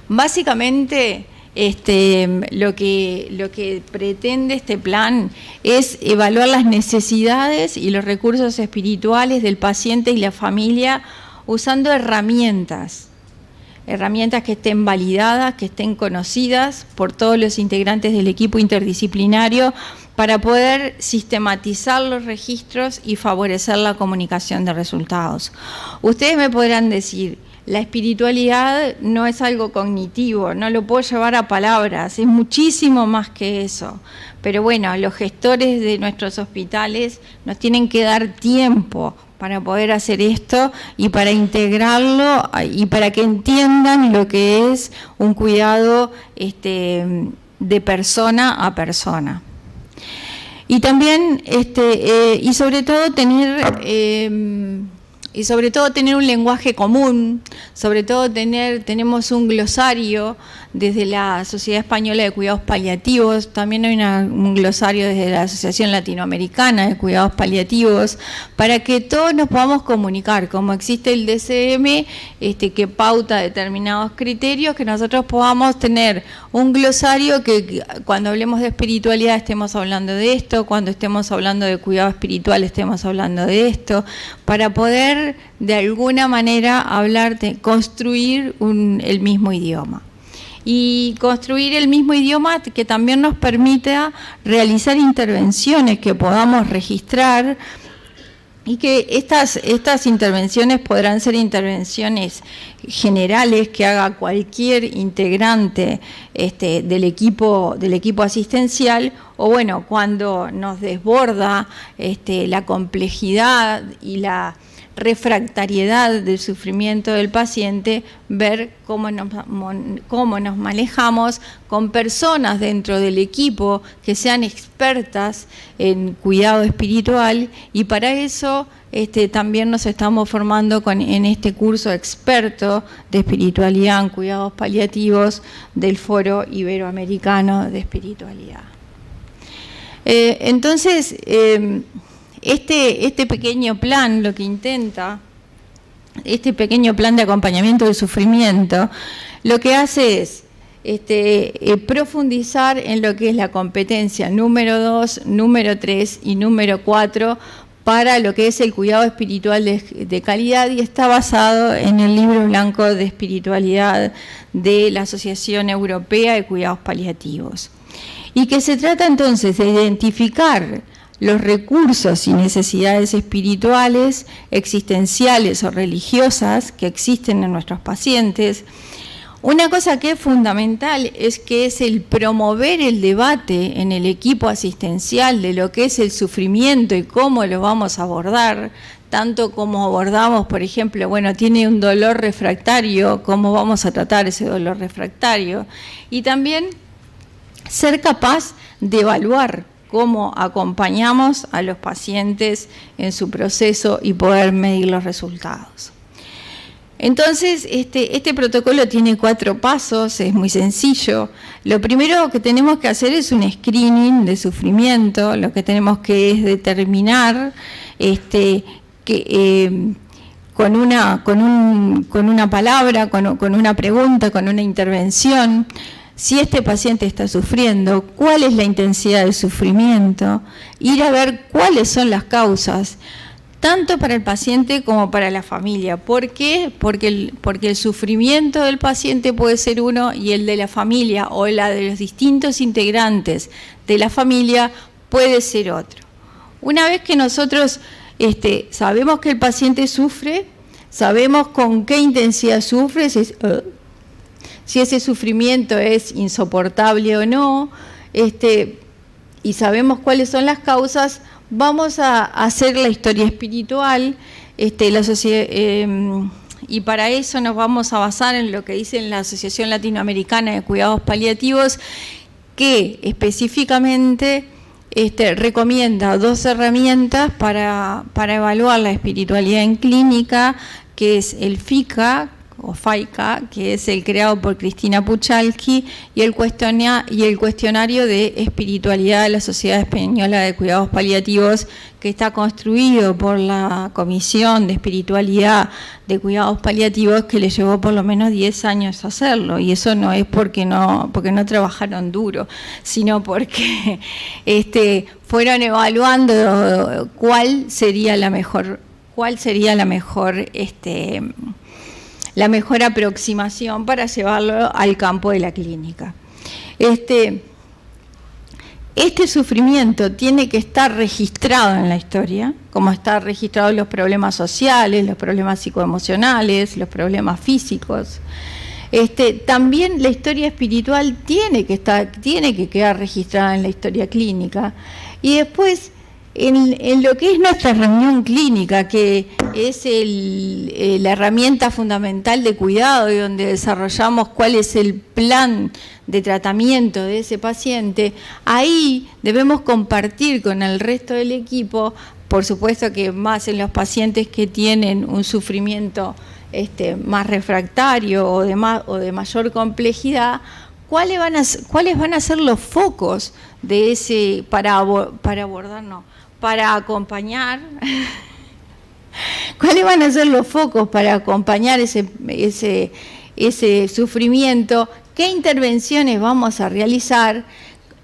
Básicamente, lo que pretende este plan es evaluar las necesidades y los recursos espirituales del paciente y la familia usando herramientas que estén validadas, que estén conocidas por todos los integrantes del equipo interdisciplinario para poder sistematizar los registros y favorecer la comunicación de resultados. Ustedes me podrán decir, la espiritualidad no es algo cognitivo, no lo puedo llevar a palabras, es muchísimo más que eso. Pero bueno, los gestores de nuestros hospitales nos tienen que dar tiempo para poder hacer esto y para integrarlo y para que entiendan lo que es un cuidado de persona a persona. Y también, y sobre todo tener un lenguaje común, tenemos un glosario desde la Sociedad Española de Cuidados Paliativos, también hay un glosario desde la Asociación Latinoamericana de Cuidados Paliativos, para que todos nos podamos comunicar, como existe el DCM, que pauta determinados criterios, que nosotros podamos tener un glosario que cuando hablemos de espiritualidad estemos hablando de esto, cuando estemos hablando de cuidado espiritual estemos hablando de esto, para poder de alguna manera construir el mismo idioma. Y construir el mismo idioma que también nos permita realizar intervenciones que podamos registrar y que estas intervenciones podrán ser intervenciones generales que haga cualquier integrante del equipo asistencial, o bueno, cuando nos desborda la complejidad y la refractariedad del sufrimiento del paciente, ver cómo nos manejamos con personas dentro del equipo que sean expertas en cuidado espiritual, y para eso también nos estamos formando en este curso experto de espiritualidad en cuidados paliativos del Foro Iberoamericano de Espiritualidad. Entonces, este pequeño plan lo que intenta, este pequeño plan de acompañamiento del sufrimiento, lo que hace es profundizar en lo que es la competencia número 2, número 3 y número 4 para lo que es el cuidado espiritual de calidad, y está basado en el Libro Blanco de Espiritualidad de la Asociación Europea de Cuidados Paliativos. Y que se trata entonces de identificar los recursos y necesidades espirituales, existenciales o religiosas que existen en nuestros pacientes. Una cosa que es fundamental es el promover el debate en el equipo asistencial de lo que es el sufrimiento y cómo lo vamos a abordar, tanto como abordamos, por ejemplo, bueno, tiene un dolor refractario, cómo vamos a tratar ese dolor refractario, y también ser capaz de evaluar cómo acompañamos a los pacientes en su proceso y poder medir los resultados. Entonces, este protocolo tiene 4 pasos, es muy sencillo. Lo primero que tenemos que hacer es un screening de sufrimiento, lo que tenemos que es determinar con una palabra, con una pregunta, con una intervención, si este paciente está sufriendo, cuál es la intensidad del sufrimiento, ir a ver cuáles son las causas, tanto para el paciente como para la familia. ¿Por qué? Porque el sufrimiento del paciente puede ser uno y el de la familia o la de los distintos integrantes de la familia puede ser otro. Una vez que nosotros sabemos que el paciente sufre, sabemos con qué intensidad sufre, si ese sufrimiento es insoportable o no, y sabemos cuáles son las causas, vamos a hacer la historia espiritual, la sociedad, y para eso nos vamos a basar en lo que dice la Asociación Latinoamericana de Cuidados Paliativos, que específicamente recomienda 2 herramientas para evaluar la espiritualidad en clínica, que es el FICA, o FAICA, que es el creado por Cristina Puchalski, y el cuestionario de espiritualidad de la Sociedad Española de Cuidados Paliativos, que está construido por la Comisión de Espiritualidad de Cuidados Paliativos, que le llevó por lo menos 10 años hacerlo, y eso no es porque no trabajaron duro, sino porque fueron evaluando cuál sería la mejor la mejor aproximación para llevarlo al campo de la clínica. Este sufrimiento tiene que estar registrado en la historia, como están registrados los problemas sociales, los problemas psicoemocionales, los problemas físicos. También la historia espiritual tiene que quedar registrada en la historia clínica. Y después, en lo que es nuestra reunión clínica, que es la herramienta fundamental de cuidado y donde desarrollamos cuál es el plan de tratamiento de ese paciente, ahí debemos compartir con el resto del equipo, por supuesto que más en los pacientes que tienen un sufrimiento más refractario o de mayor complejidad, cuáles van a ser los focos de ese para acompañar, ¿cuáles van a ser los focos para acompañar ese sufrimiento? ¿Qué intervenciones vamos a realizar?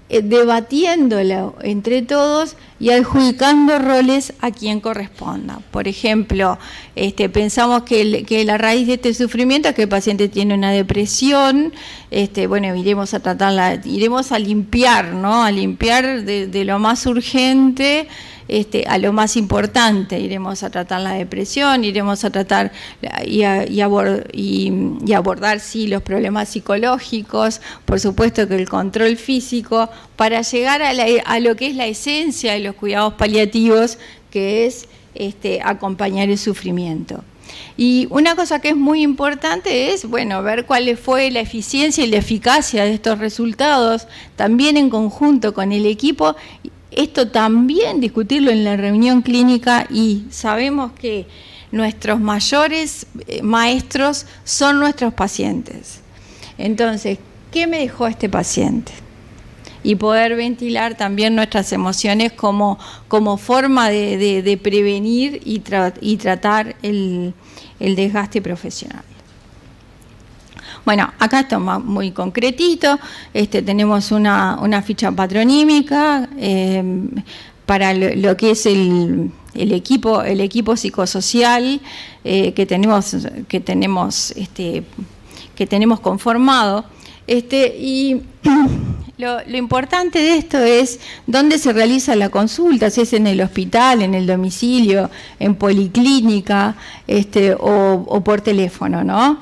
Debatiéndolo entre todos y adjudicando roles a quien corresponda. Por ejemplo, pensamos que la raíz de este sufrimiento es que el paciente tiene una depresión, bueno, iremos a tratarla, iremos a limpiar, ¿no? A limpiar de lo más urgente a lo más importante. Iremos a tratar la depresión, iremos a tratar y abordar, sí, los problemas psicológicos, por supuesto que el control físico, para llegar a lo que es la esencia de los cuidados paliativos, que es acompañar el sufrimiento. Y una cosa que es muy importante es, bueno, ver cuál fue la eficiencia y la eficacia de estos resultados, también en conjunto con el equipo. Esto también discutirlo en la reunión clínica, y sabemos que nuestros mayores maestros son nuestros pacientes. Entonces, ¿qué me dejó este paciente? Y poder ventilar también nuestras emociones como forma de prevenir y tratar el desgaste profesional. Bueno, acá está muy concretito, tenemos una ficha patronímica para lo que es el equipo psicosocial que tenemos conformado, y lo importante de esto es dónde se realiza la consulta, si es en el hospital, en el domicilio, en policlínica, o por teléfono, ¿no?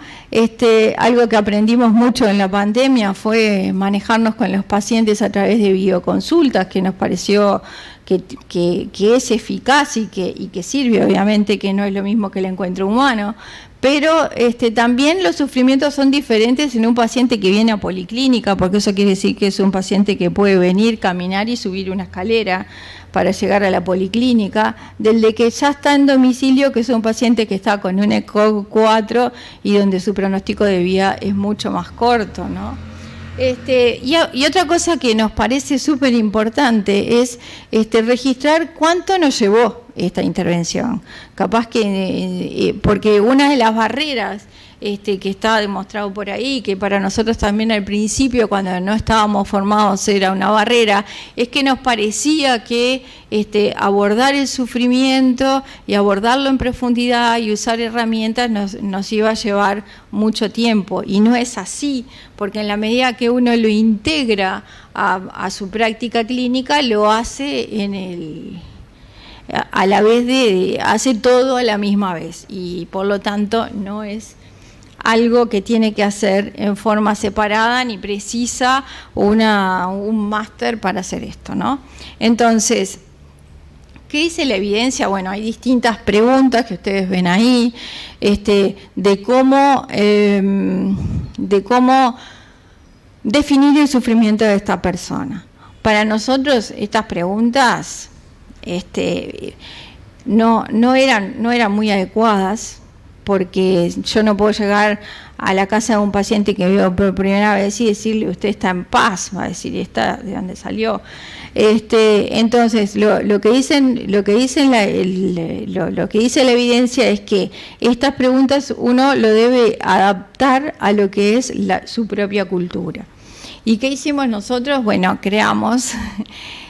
Algo que aprendimos mucho en la pandemia fue manejarnos con los pacientes a través de videoconsultas, que nos pareció que es eficaz y que sirve, obviamente que no es lo mismo que el encuentro humano, pero también los sufrimientos son diferentes en un paciente que viene a policlínica, porque eso quiere decir que es un paciente que puede venir, caminar y subir una escalera para llegar a la policlínica, del de que ya está en domicilio, que es un paciente que está con un ECOG 4 y donde su pronóstico de vida es mucho más corto, ¿no? Y otra cosa que nos parece súper importante es registrar cuánto nos llevó esta intervención. Capaz que, porque una de las barreras que está demostrado por ahí, que para nosotros también al principio, cuando no estábamos formados, era una barrera, es que nos parecía que abordar el sufrimiento y abordarlo en profundidad y usar herramientas nos iba a llevar mucho tiempo, y no es así, porque en la medida que uno lo integra a su práctica clínica, lo hace hace todo a la misma vez, y por lo tanto no es algo que tiene que hacer en forma separada ni precisa un máster para hacer esto, ¿no? Entonces, ¿qué dice la evidencia? Bueno, hay distintas preguntas que ustedes ven ahí, de cómo definir el sufrimiento de esta persona. Para nosotros estas preguntas no eran muy adecuadas, porque yo no puedo llegar a la casa de un paciente que veo por primera vez y decirle, usted está en paz, va a decir, ¿y está de dónde salió? Entonces, lo que dice la evidencia es que estas preguntas uno lo debe adaptar a lo que es su propia cultura. ¿Y qué hicimos nosotros? Bueno, creamos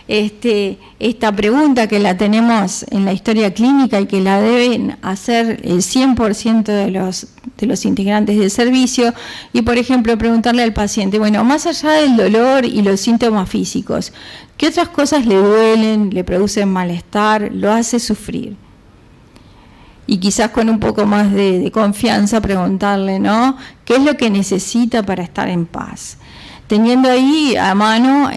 esta pregunta que la tenemos en la historia clínica y que la deben hacer el 100% de los integrantes del servicio, y por ejemplo preguntarle al paciente, bueno, más allá del dolor y los síntomas físicos, ¿qué otras cosas le duelen, le producen malestar, lo hace sufrir? Y quizás con un poco más de confianza preguntarle, ¿no?, ¿qué es lo que necesita para estar en paz? Teniendo ahí a mano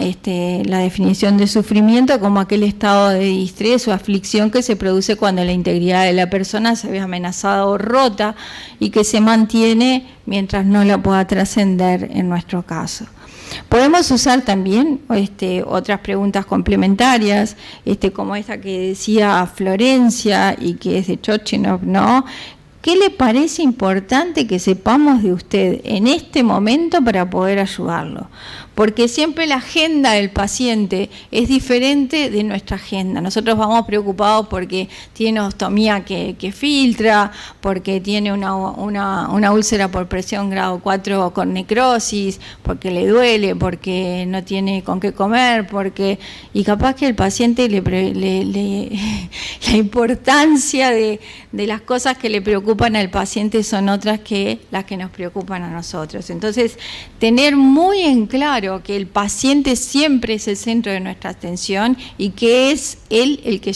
la definición de sufrimiento como aquel estado de distrés o aflicción que se produce cuando la integridad de la persona se ve amenazada o rota y que se mantiene mientras no la pueda trascender en nuestro caso. Podemos usar también otras preguntas complementarias, como esta que decía Florencia y que es de Chochinov, ¿no? ¿Qué le parece importante que sepamos de usted en este momento para poder ayudarlo? Porque siempre la agenda del paciente es diferente de nuestra agenda. Nosotros vamos preocupados porque tiene ostomía que filtra, porque tiene una úlcera por presión grado 4 con necrosis, porque le duele, porque no tiene con qué comer, y capaz que el paciente la importancia de las cosas que le preocupan al paciente son otras que las que nos preocupan a nosotros. Entonces, tener muy en claro que el paciente siempre es el centro de nuestra atención y que es él el que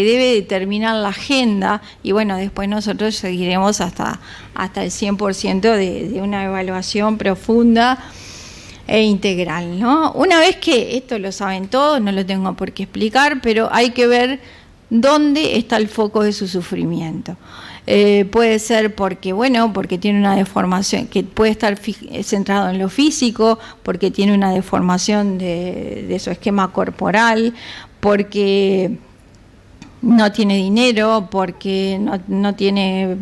debe determinar la agenda, y bueno, después nosotros seguiremos hasta el 100% de una evaluación profunda e integral, ¿no? Una vez que esto lo saben todos, no lo tengo por qué explicar, pero hay que ver dónde está el foco de su sufrimiento. Puede ser porque tiene una deformación, que puede estar centrado en lo físico, porque tiene una deformación de su esquema corporal, porque no tiene dinero, porque no tiene,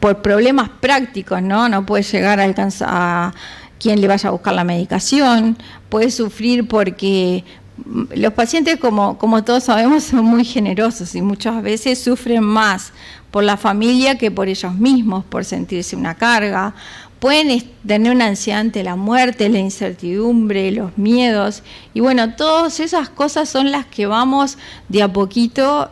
por problemas prácticos, no puede llegar a alcanzar a quien le vaya a buscar la medicación, puede sufrir porque los pacientes, como todos sabemos, son muy generosos y muchas veces sufren más por la familia que por ellos mismos, por sentirse una carga. Pueden tener una ansiedad ante la muerte, la incertidumbre, los miedos. Y bueno, todas esas cosas son las que vamos de a poquito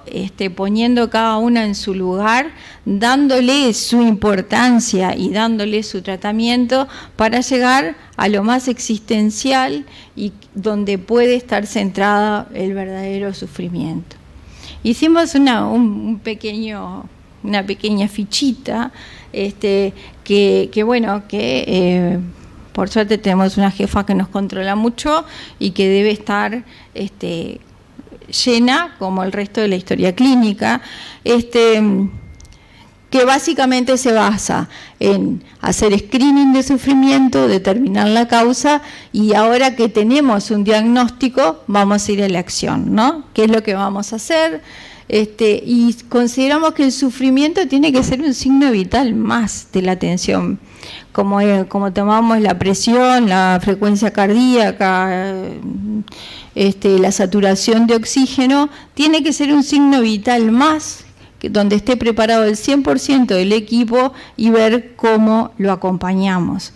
poniendo cada una en su lugar, dándole su importancia y dándole su tratamiento para llegar a lo más existencial y donde puede estar centrada el verdadero sufrimiento. Hicimos una pequeña fichita, por suerte tenemos una jefa que nos controla mucho y que debe estar llena como el resto de la historia clínica, que básicamente se basa en hacer screening de sufrimiento, determinar la causa, y ahora que tenemos un diagnóstico vamos a ir a la acción, ¿no? ¿Qué es lo que vamos a hacer? Y consideramos que el sufrimiento tiene que ser un signo vital más de la atención, como tomamos la presión, la frecuencia cardíaca, la saturación de oxígeno, tiene que ser un signo vital más, donde esté preparado el 100% del equipo y ver cómo lo acompañamos.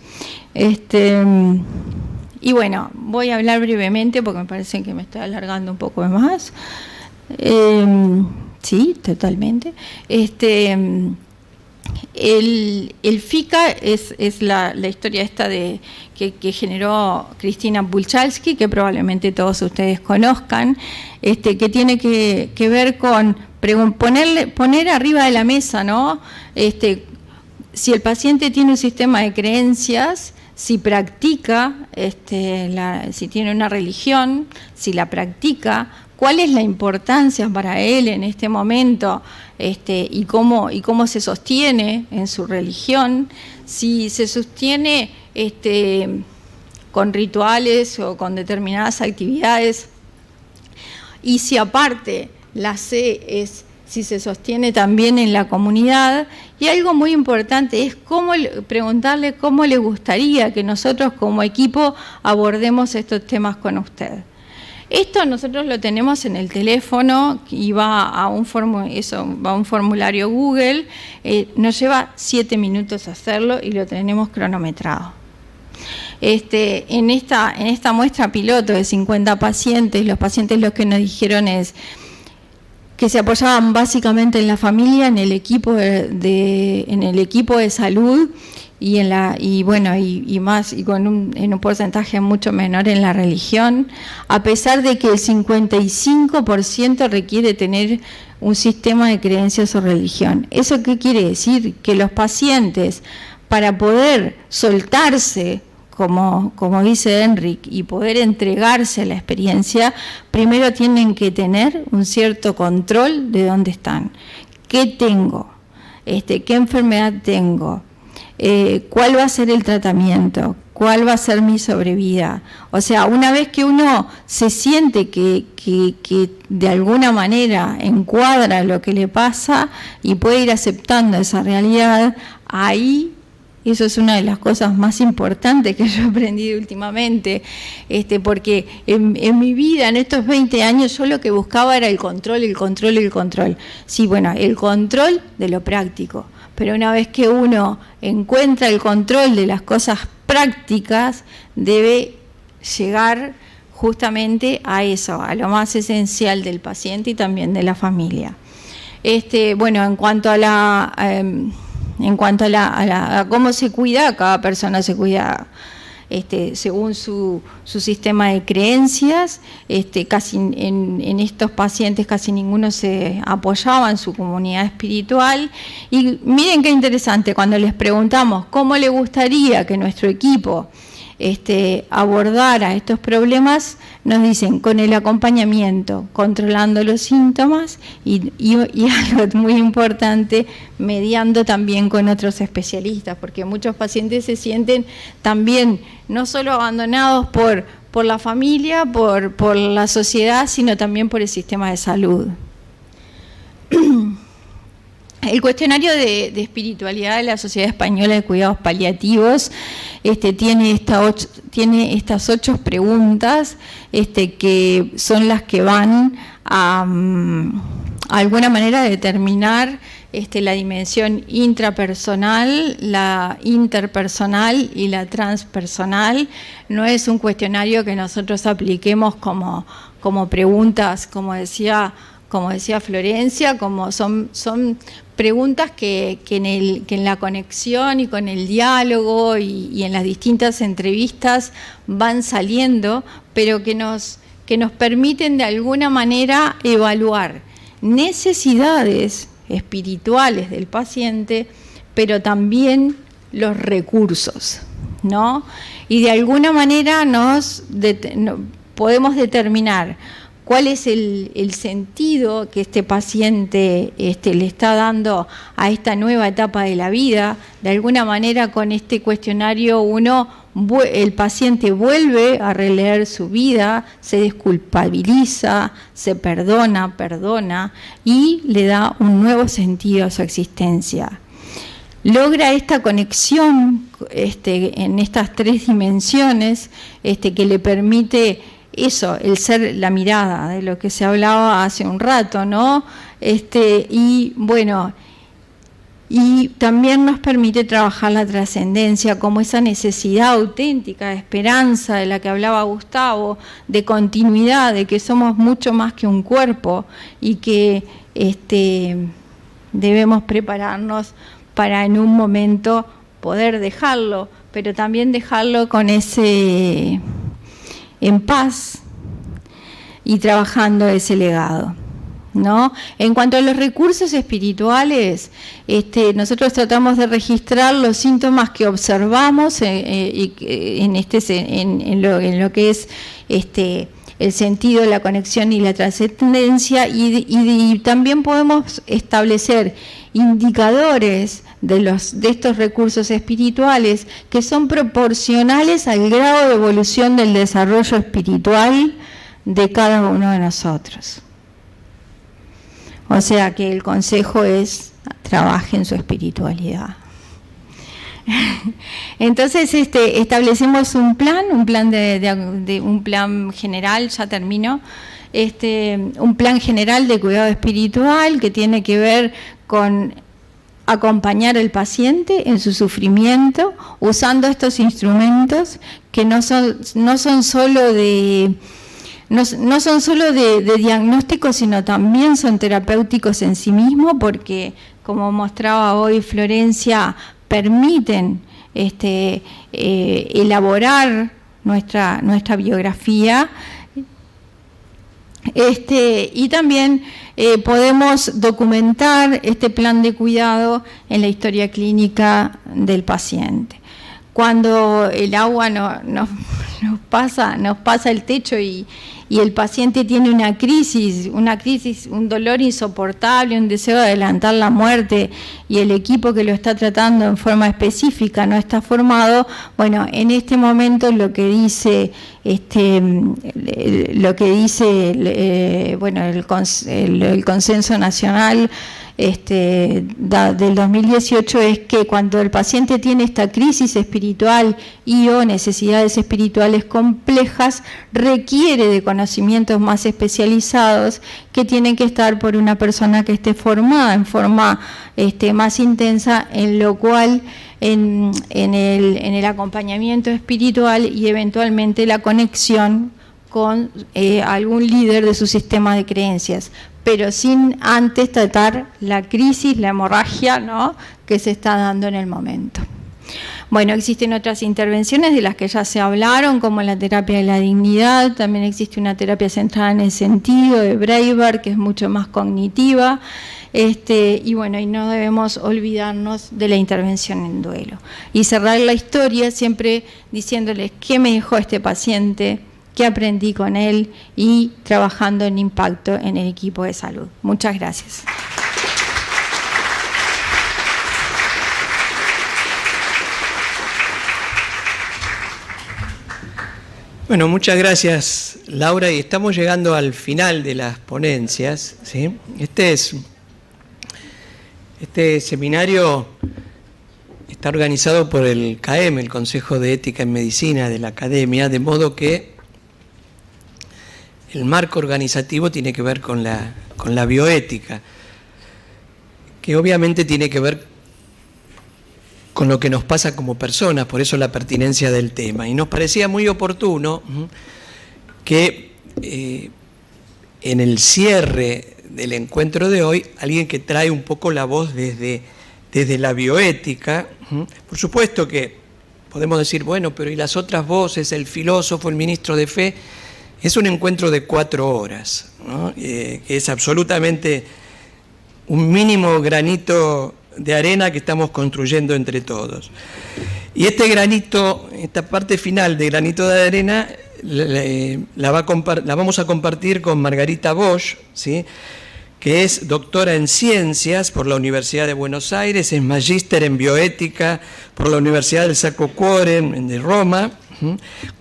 Y bueno, voy a hablar brevemente porque me parece que me estoy alargando un poco más. Sí, totalmente. El FICA es la historia esta que generó Cristina Bulchalski, que probablemente todos ustedes conozcan, que tiene que ver con poner arriba de la mesa, ¿no? si el paciente tiene un sistema de creencias, si practica, si tiene una religión, si la practica, cuál es la importancia para él en este momento, y cómo se sostiene en su religión, si se sostiene con rituales o con determinadas actividades, y si aparte la C es si se sostiene también en la comunidad. Y algo muy importante es preguntarle cómo le gustaría que nosotros como equipo abordemos estos temas con usted. Esto nosotros lo tenemos en el teléfono y va a un formulario Google, nos lleva 7 minutos hacerlo y lo tenemos cronometrado. En esta muestra piloto de 50 pacientes, los pacientes lo que nos dijeron es que se apoyaban básicamente en la familia, en el equipo de salud y con un porcentaje mucho menor en la religión, a pesar de que el 55% requiere tener un sistema de creencias o religión. ¿Eso qué quiere decir? Que los pacientes, para poder soltarse, como dice Enric, y poder entregarse a la experiencia, primero tienen que tener un cierto control de dónde están. ¿Qué tengo? ¿Qué enfermedad tengo? ¿Cuál va a ser el tratamiento? ¿Cuál va a ser mi sobrevida? O sea, una vez que uno se siente que de alguna manera encuadra lo que le pasa y puede ir aceptando esa realidad, ahí eso es una de las cosas más importantes que yo he aprendido últimamente, porque en mi vida, en estos 20 años, yo lo que buscaba era el control. Sí, bueno, el control de lo práctico, pero una vez que uno encuentra el control de las cosas prácticas, debe llegar justamente a eso, a lo más esencial del paciente y también de la familia. En cuanto a cómo se cuida, cada persona se cuida según su sistema de creencias. Casi en estos pacientes casi ninguno se apoyaba en su comunidad espiritual. Y miren qué interesante, cuando les preguntamos cómo le gustaría que nuestro equipo abordara estos problemas, nos dicen con el acompañamiento, controlando los síntomas y algo muy importante, mediando también con otros especialistas, porque muchos pacientes se sienten también no solo abandonados por la familia, por la sociedad, sino también por el sistema de salud. El cuestionario de espiritualidad de la Sociedad Española de Cuidados Paliativos tiene estas 8 preguntas que son las que van a alguna manera determinar la dimensión intrapersonal, la interpersonal y la transpersonal. No es un cuestionario que nosotros apliquemos como preguntas, como decía Florencia, como son preguntas que en la conexión y con el diálogo y en las distintas entrevistas van saliendo, pero que nos permiten de alguna manera evaluar necesidades espirituales del paciente, pero también los recursos, ¿no? Y de alguna manera podemos determinar cuál es el sentido que este paciente le está dando a esta nueva etapa de la vida. De alguna manera, con este cuestionario el paciente vuelve a releer su vida, se desculpabiliza, se perdona y le da un nuevo sentido a su existencia. Logra esta conexión en estas 3 dimensiones que le permite eso, el ser, la mirada, de lo que se hablaba hace un rato, ¿no? Y también nos permite trabajar la trascendencia como esa necesidad auténtica de esperanza de la que hablaba Gustavo, de continuidad, de que somos mucho más que un cuerpo y que debemos prepararnos para en un momento poder dejarlo, pero también dejarlo con en paz y trabajando ese legado. ¿no? En cuanto a los recursos espirituales, nosotros tratamos de registrar los síntomas que observamos en lo que es el sentido, la conexión y la trascendencia, y también podemos establecer indicadores de estos recursos espirituales que son proporcionales al grado de evolución del desarrollo espiritual de cada uno de nosotros. O sea que el consejo es: trabaje en su espiritualidad. Entonces establecemos un plan un plan general, ya termino, un plan general de cuidado espiritual que tiene que ver con acompañar al paciente en su sufrimiento usando estos instrumentos que no son solo de diagnóstico, sino también son terapéuticos en sí mismos, porque, como mostraba hoy Florencia, permiten elaborar nuestra biografía, y también podemos documentar este plan de cuidado en la historia clínica del paciente. Cuando el agua nos pasa el techo y el paciente tiene una crisis, un dolor insoportable, un deseo de adelantar la muerte, y el equipo que lo está tratando en forma específica no está formado, bueno, en este momento lo que dice el consenso nacional del 2018 es que cuando el paciente tiene esta crisis espiritual o necesidades espirituales complejas, requiere de conocimientos más especializados que tienen que estar por una persona que esté formada en forma más intensa, en lo cual en el acompañamiento espiritual y eventualmente la conexión con algún líder de su sistema de creencias, pero sin antes tratar la crisis, la hemorragia, ¿no?, que se está dando en el momento. Bueno, existen otras intervenciones de las que ya se hablaron, como la terapia de la dignidad. También existe una terapia centrada en el sentido de Breitbart, que es mucho más cognitiva. Y bueno, y no debemos olvidarnos de la intervención en duelo. Y cerrar la historia siempre diciéndoles qué me dejó este paciente, qué aprendí con él, y trabajando en impacto en el equipo de salud. Muchas gracias.
Bueno, muchas gracias, Laura, y estamos llegando al final de las ponencias, ¿sí? Este seminario está organizado por el CAEM, el Consejo de Ética en Medicina de la Academia, de modo que el marco organizativo tiene que ver con la bioética, que obviamente tiene que ver con lo que nos pasa como personas, por eso la pertinencia del tema. Y nos parecía muy oportuno que en el cierre del encuentro de hoy, alguien que trae un poco la voz desde la bioética, por supuesto que podemos decir, bueno, pero ¿y las otras voces, el filósofo, el ministro de fe? Es un encuentro de 4 horas, ¿no? Que es absolutamente un mínimo granito de arena que estamos construyendo entre todos. Y este granito, esta parte final de granito de arena, la vamos a compartir con Margarita Bosch, ¿sí?, que es doctora en Ciencias por la Universidad de Buenos Aires, es magíster en Bioética por la Universidad del Sacro Cuore de Roma,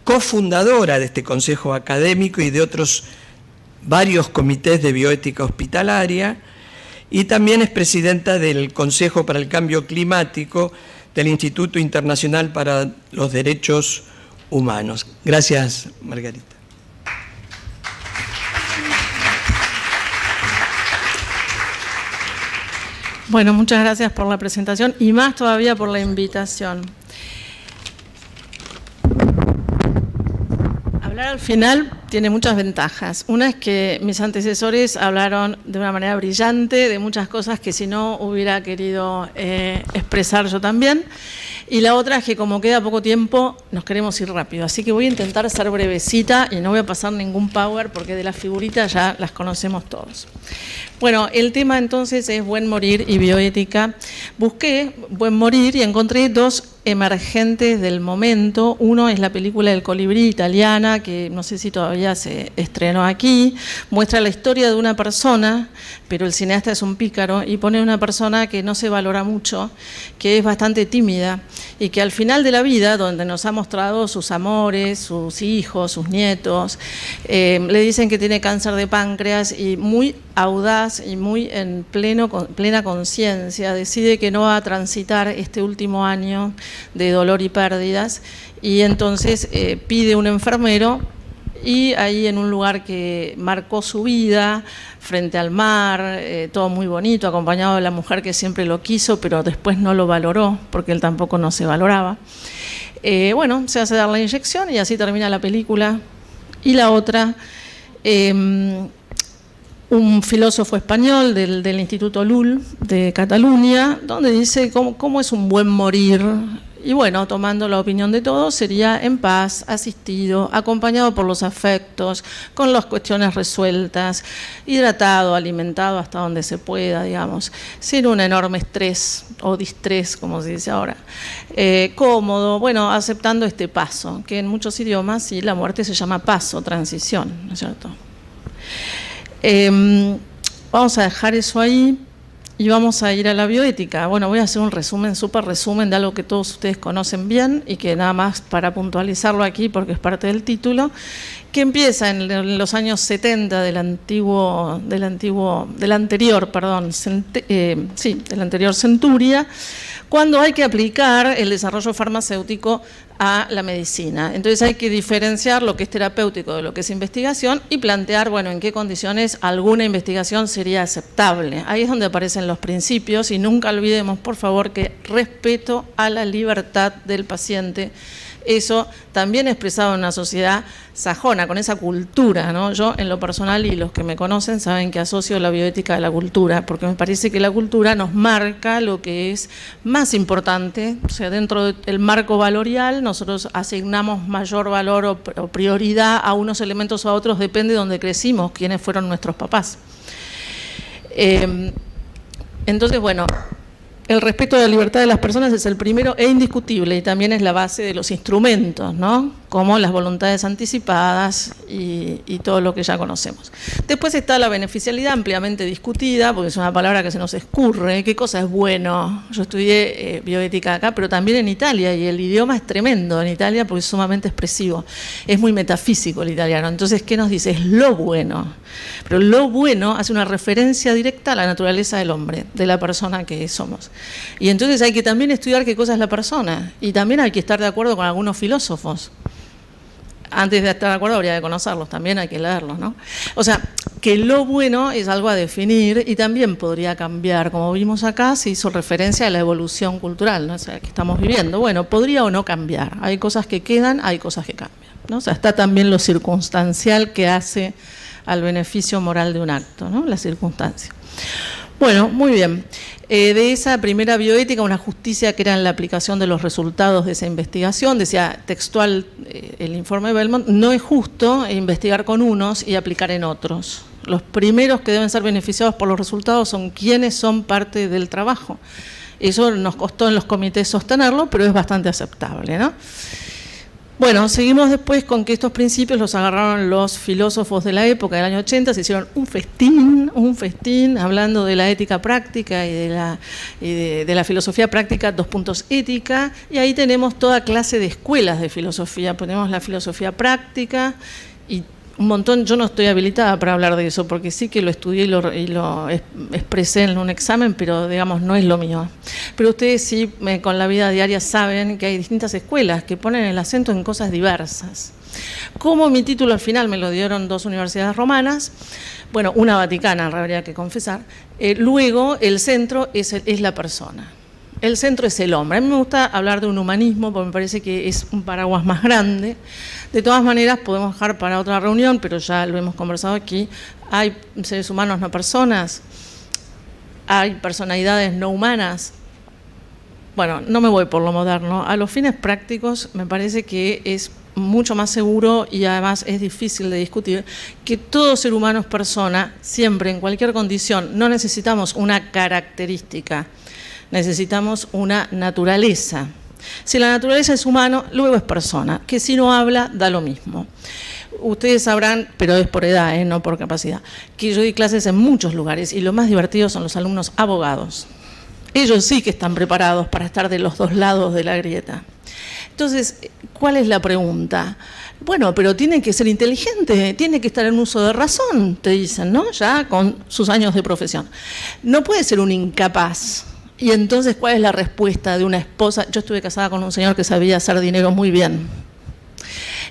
cofundadora de este consejo académico y de otros varios comités de bioética hospitalaria, y también es presidenta del Consejo para el Cambio Climático del Instituto Internacional para los Derechos Humanos. Gracias, Margarita.
Bueno, muchas gracias por la presentación y más todavía por la invitación. Hablar al final tiene muchas ventajas. Una es que mis antecesores hablaron de una manera brillante de muchas cosas que si no hubiera querido expresar yo también. Y la otra es que como queda poco tiempo, nos queremos ir rápido. Así que voy a intentar ser brevecita y no voy a pasar ningún power porque de las figuritas ya las conocemos todos. Bueno, el tema entonces es Buen Morir y bioética. Busqué Buen Morir y encontré dos emergentes del momento. Uno es la película El colibrí italiana, que no sé si todavía se estrenó aquí. Muestra la historia de una persona, pero el cineasta es un pícaro, y pone una persona que no se valora mucho, que es bastante tímida, y que al final de la vida, donde nos ha mostrado sus amores, sus hijos, sus nietos, le dicen que tiene cáncer de páncreas, y muy audaz y muy en plena conciencia decide que no va a transitar este último año de dolor y pérdidas, y entonces pide un enfermero, y ahí en un lugar que marcó su vida, frente al mar, todo muy bonito, acompañado de la mujer que siempre lo quiso, pero después no lo valoró, porque él tampoco no se valoraba. Bueno, se hace dar la inyección y así termina la película. Y la otra, un filósofo español del Instituto Llull de Cataluña, donde dice cómo es un buen morir. Y bueno, tomando la opinión de todos, sería en paz, asistido, acompañado por los afectos, con las cuestiones resueltas, hidratado, alimentado hasta donde se pueda, digamos, sin un enorme estrés o distrés, como se dice ahora. Cómodo, bueno, aceptando este paso, que en muchos idiomas sí, la muerte se llama paso, transición, ¿no es cierto? Vamos a dejar eso ahí. Y vamos a ir a la bioética. Bueno, voy a hacer un resumen, súper resumen de algo que todos ustedes conocen bien y que nada más para puntualizarlo aquí porque es parte del título, que empieza en los años 70 del anterior centuria, cuando hay que aplicar el desarrollo farmacéutico a la medicina. Entonces hay que diferenciar lo que es terapéutico de lo que es investigación y plantear, bueno, en qué condiciones alguna investigación sería aceptable. Ahí es donde aparecen los principios y nunca olvidemos, por favor, que respeto a la libertad del paciente. Eso también expresado en una sociedad sajona, con esa cultura, ¿no? Yo, en lo personal, y los que me conocen saben que asocio la bioética a la cultura, porque me parece que la cultura nos marca lo que es más importante. O sea, dentro del marco valorial, nosotros asignamos mayor valor o prioridad a unos elementos o a otros, depende de donde crecimos, quiénes fueron nuestros papás. Entonces, bueno, el respeto de la libertad de las personas es el primero e indiscutible y también es la base de los instrumentos, ¿no? Como las voluntades anticipadas y todo lo que ya conocemos. Después está la beneficialidad ampliamente discutida, porque es una palabra que se nos escurre. ¿Qué cosa es bueno? Yo estudié bioética acá, pero también en Italia, y el idioma es tremendo en Italia porque es sumamente expresivo. Es muy metafísico el italiano. Entonces, ¿qué nos dice? Es lo bueno. Pero lo bueno hace una referencia directa a la naturaleza del hombre, de la persona que somos. Y entonces hay que también estudiar qué cosa es la persona. Y también hay que estar de acuerdo con algunos filósofos. Antes de estar de acuerdo habría que conocerlos, también hay que leerlos, ¿no? O sea, que lo bueno es algo a definir y también podría cambiar. Como vimos acá, se hizo referencia a la evolución cultural, ¿no? O sea, que estamos viviendo. Bueno, podría o no cambiar. Hay cosas que quedan, hay cosas que cambian, ¿no? O sea, está también lo circunstancial que hace al beneficio moral de un acto, ¿no? La circunstancia. Bueno, muy bien. De esa primera bioética, una justicia que era en la aplicación de los resultados de esa investigación, decía textual el informe de Belmont, no es justo investigar con unos y aplicar en otros. Los primeros que deben ser beneficiados por los resultados son quienes son parte del trabajo. Eso nos costó en los comités sostenerlo, pero es bastante aceptable, ¿no? Bueno, seguimos después con que estos principios los agarraron los filósofos de la época, del año 80, se hicieron un festín, hablando de la ética práctica y de la filosofía práctica, ética, y ahí tenemos toda clase de escuelas de filosofía. Ponemos la filosofía práctica y un montón. Yo no estoy habilitada para hablar de eso, porque sí que lo estudié y lo expresé en un examen, pero digamos no es lo mío. Pero ustedes sí, con la vida diaria, saben que hay distintas escuelas que ponen el acento en cosas diversas. Como mi título al final me lo dieron dos universidades romanas, bueno, una vaticana, habría que confesar, luego el centro es la persona. El centro es el hombre. A mí me gusta hablar de un humanismo porque me parece que es un paraguas más grande. De todas maneras, podemos dejar para otra reunión, pero ya lo hemos conversado aquí. Hay seres humanos no personas, hay personalidades no humanas. bueno, no me voy por lo moderno. A los fines prácticos me parece que es mucho más seguro y además es difícil de discutir que todo ser humano es persona, siempre, en cualquier condición. No necesitamos una característica, necesitamos una naturaleza. Si la naturaleza es humano, luego es persona, que si no habla, da lo mismo. Ustedes sabrán, pero es por edad, no por capacidad, que yo doy clases en muchos lugares y lo más divertido son los alumnos abogados. Ellos sí que están preparados para estar de los dos lados de la grieta. Entonces, ¿cuál es la pregunta? Bueno, pero tiene que ser inteligente, tiene que estar en uso de razón, te dicen, ¿no? Ya con sus años de profesión. No puede ser un incapaz. Y entonces, ¿cuál es la respuesta de una esposa? Yo estuve casada con un señor que sabía hacer dinero muy bien.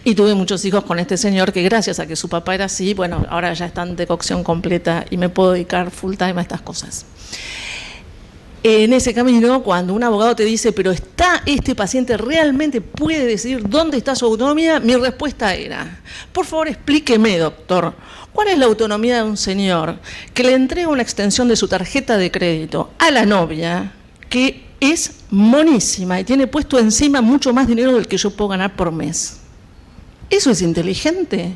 Y tuve muchos hijos con este señor que gracias a que su papá era así, bueno, ahora ya están de cocción completa y me puedo dedicar full time a estas cosas. En ese camino, cuando un abogado te dice, pero ¿está este paciente realmente puede decidir dónde está su autonomía? Mi respuesta era, por favor explíqueme, doctor, ¿cuál es la autonomía de un señor que le entrega una extensión de su tarjeta de crédito a la novia, que es monísima y tiene puesto encima mucho más dinero del que yo puedo ganar por mes? ¿Eso es inteligente?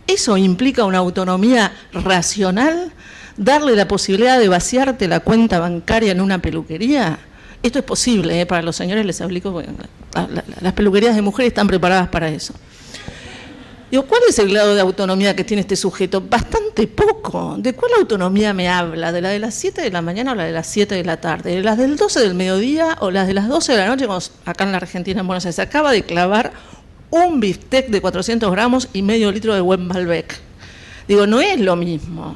¿Eso implica una autonomía racional? ¿Darle la posibilidad de vaciarte la cuenta bancaria en una peluquería? Esto es posible, para los señores les explico, bueno, las peluquerías de mujeres están preparadas para eso. Digo, ¿cuál es el grado de autonomía que tiene este sujeto? Bastante poco. ¿De cuál autonomía me habla? ¿De la de las 7 de la mañana o la de las 7 de la tarde? ¿De las del 12 del mediodía o las de las 12 de la noche? Como acá en la Argentina, en Buenos Aires, se acaba de clavar un bistec de 400 gramos y medio litro de buen Malbec. Digo, no es lo mismo.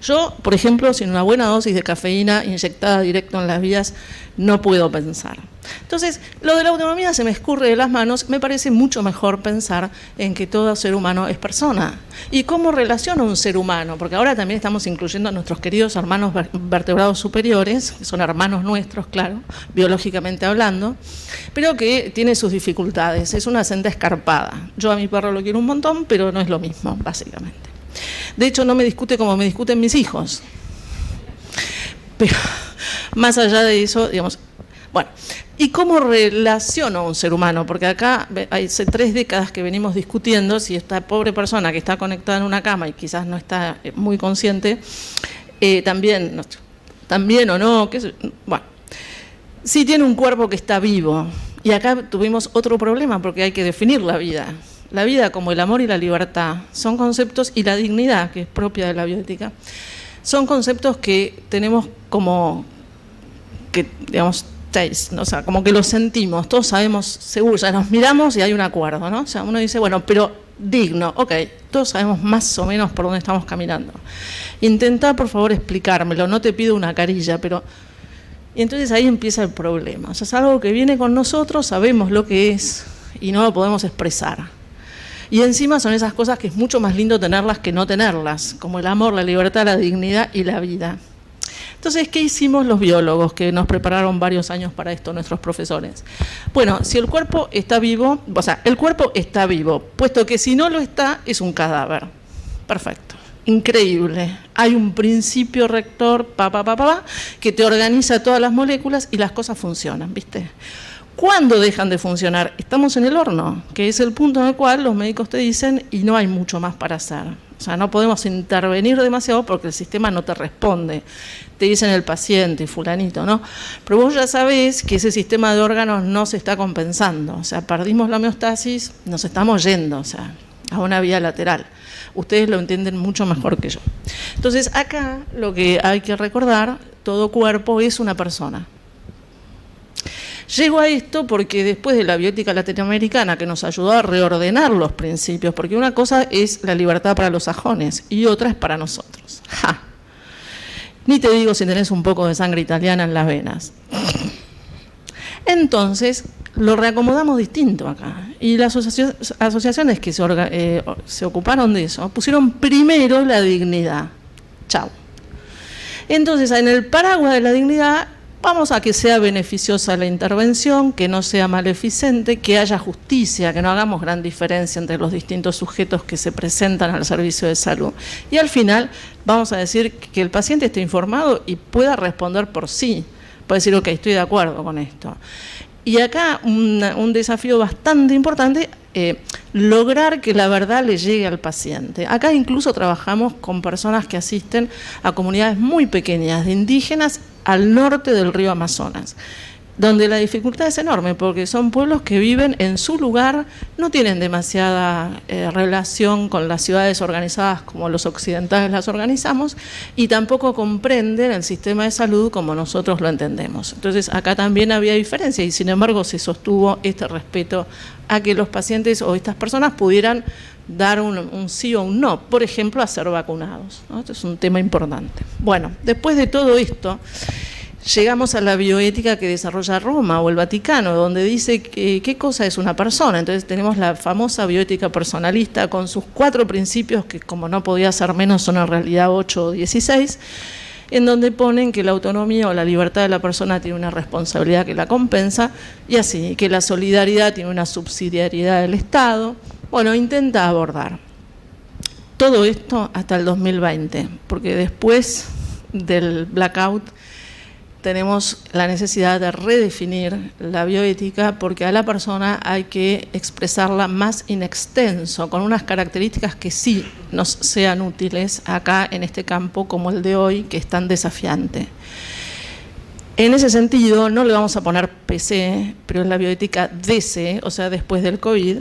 Yo, por ejemplo, sin una buena dosis de cafeína inyectada directo en las vías, no puedo pensar. Entonces, lo de la autonomía se me escurre de las manos, me parece mucho mejor pensar en que todo ser humano es persona. ¿Y cómo relaciona un ser humano? Porque ahora también estamos incluyendo a nuestros queridos hermanos vertebrados superiores, que son hermanos nuestros, claro, biológicamente hablando, pero que tiene sus dificultades, es una senda escarpada. Yo a mi perro lo quiero un montón, pero no es lo mismo, básicamente. De hecho, no me discute como me discuten mis hijos. Pero más allá de eso, digamos, bueno, ¿y cómo relaciono a un ser humano? Porque acá hace 3 décadas que venimos discutiendo si esta pobre persona que está conectada en una cama y quizás no está muy consciente, también o no, bueno, si tiene un cuerpo que está vivo. Y acá tuvimos otro problema porque hay que definir la vida. La vida, como el amor y la libertad, son conceptos, y la dignidad, que es propia de la bioética, son conceptos que tenemos como que, digamos, taste, ¿no? O sea, como que los sentimos, todos sabemos, seguro, ya nos miramos y hay un acuerdo, ¿no? O sea, uno dice, bueno, pero digno, ok, todos sabemos más o menos por dónde estamos caminando. Intenta, por favor, explicármelo, no te pido una carilla, pero... Y entonces ahí empieza el problema. O sea, es algo que viene con nosotros, sabemos lo que es y no lo podemos expresar. Y encima son esas cosas que es mucho más lindo tenerlas que no tenerlas, como el amor, la libertad, la dignidad y la vida. Entonces, ¿qué hicimos los biólogos que nos prepararon varios años para esto, nuestros profesores? Bueno, si el cuerpo está vivo, o sea, el cuerpo está vivo, puesto que si no lo está, es un cadáver. Perfecto. Increíble. Hay un principio rector, que te organiza todas las moléculas y las cosas funcionan, ¿viste? ¿Cuándo dejan de funcionar? Estamos en el horno, que es el punto en el cual los médicos te dicen y no hay mucho más para hacer. O sea, no podemos intervenir demasiado porque el sistema no te responde. Te dicen el paciente y fulanito, ¿no? Pero vos ya sabés que ese sistema de órganos no se está compensando. O sea, perdimos la homeostasis, nos estamos yendo, o sea, a una vía lateral. Ustedes lo entienden mucho mejor que yo. Entonces, acá lo que hay que recordar, todo cuerpo es una persona. Llego a esto porque después de la bioética latinoamericana, que nos ayudó a reordenar los principios, porque una cosa es la libertad para los sajones y otra es para nosotros. ¡Ja! Ni te digo si tenés un poco de sangre italiana en las venas. Entonces, lo reacomodamos distinto acá. Y las asociaciones que se ocuparon de eso pusieron primero la dignidad. Chau. Entonces, en el paraguas de la dignidad, vamos a que sea beneficiosa la intervención, que no sea maleficente, que haya justicia, que no hagamos gran diferencia entre los distintos sujetos que se presentan al servicio de salud. Y al final vamos a decir que el paciente esté informado y pueda responder por sí, Puede decir, ok, estoy de acuerdo con esto. Y acá un desafío bastante importante, lograr que la verdad le llegue al paciente. Acá incluso trabajamos con personas que asisten a comunidades muy pequeñas, de indígenas al norte del río Amazonas, donde la dificultad es enorme, porque son pueblos que viven en su lugar, no tienen demasiada relación con las ciudades organizadas como los occidentales las organizamos, y tampoco comprenden el sistema de salud como nosotros lo entendemos. Entonces acá también había diferencia, y sin embargo se sostuvo este respeto a que los pacientes o estas personas pudieran dar un sí o un no, por ejemplo, a ser vacunados, ¿no? Esto es un tema importante. Bueno, después de todo esto, llegamos a la bioética que desarrolla Roma o el Vaticano, donde dice qué cosa es una persona. Entonces tenemos la famosa bioética personalista con sus 4 principios, que como no podía ser menos son en realidad 8 o 16, en donde ponen que la autonomía o la libertad de la persona tiene una responsabilidad que la compensa, y así, que la solidaridad tiene una subsidiariedad del Estado. Bueno, intenta abordar todo esto hasta el 2020, porque después del blackout tenemos la necesidad de redefinir la bioética, porque a la persona hay que expresarla más in extenso, con unas características que sí nos sean útiles acá en este campo como el de hoy, que es tan desafiante. En ese sentido, no le vamos a poner PC, pero es la bioética DC, o sea, después del COVID,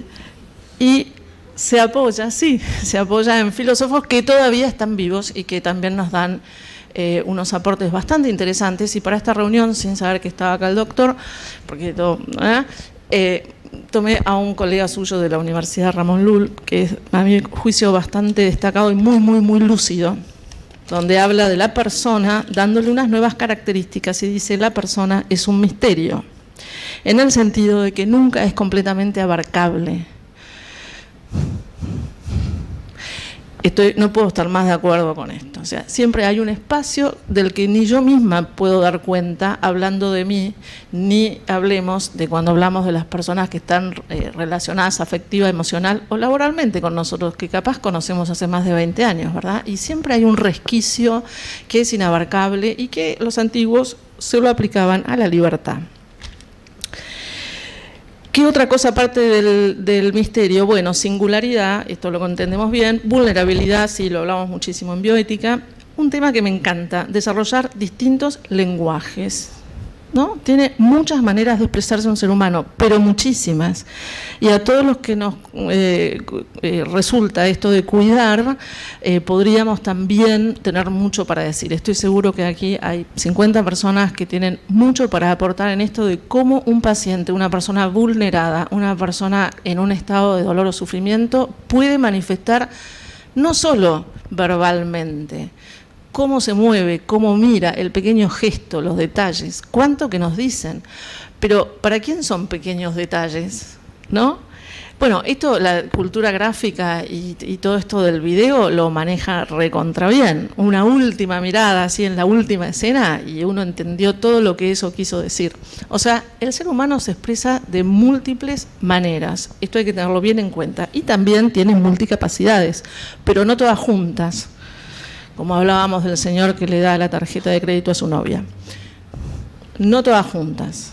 y se apoya en filósofos que todavía están vivos y que también nos dan unos aportes bastante interesantes. Y para esta reunión, sin saber que estaba acá el doctor, porque tomé a un colega suyo de la Universidad Ramón Llull, que es a mi juicio bastante destacado y muy lúcido, donde habla de la persona dándole unas nuevas características y dice: la persona es un misterio, en el sentido de que nunca es completamente abarcable. No puedo estar más de acuerdo con esto. O sea, siempre hay un espacio del que ni yo misma puedo dar cuenta hablando de mí, ni hablemos de cuando hablamos de las personas que están relacionadas afectiva, emocional o laboralmente con nosotros, que capaz conocemos hace más de 20 años, ¿verdad? Y siempre hay un resquicio que es inabarcable y que los antiguos se lo aplicaban a la libertad. ¿Qué otra cosa aparte del misterio? Bueno, singularidad, esto lo entendemos bien, vulnerabilidad, sí, lo hablamos muchísimo en bioética, un tema que me encanta, desarrollar distintos lenguajes, ¿no? Tiene muchas maneras de expresarse un ser humano, pero muchísimas. Y a todos los que nos resulta esto de cuidar, podríamos también tener mucho para decir. Estoy seguro que aquí hay 50 personas que tienen mucho para aportar en esto de cómo un paciente, una persona vulnerada, una persona en un estado de dolor o sufrimiento puede manifestar no solo verbalmente, cómo se mueve, cómo mira, el pequeño gesto, los detalles, cuánto que nos dicen. Pero ¿para quién son pequeños detalles? ¿No? Bueno, esto, la cultura gráfica y todo esto del video lo maneja recontra bien. Una última mirada así en la última escena y uno entendió todo lo que eso quiso decir. O sea, el ser humano se expresa de múltiples maneras. Esto hay que tenerlo bien en cuenta. Y también tiene multicapacidades, pero no todas juntas. Como hablábamos del señor que le da la tarjeta de crédito a su novia. No todas juntas.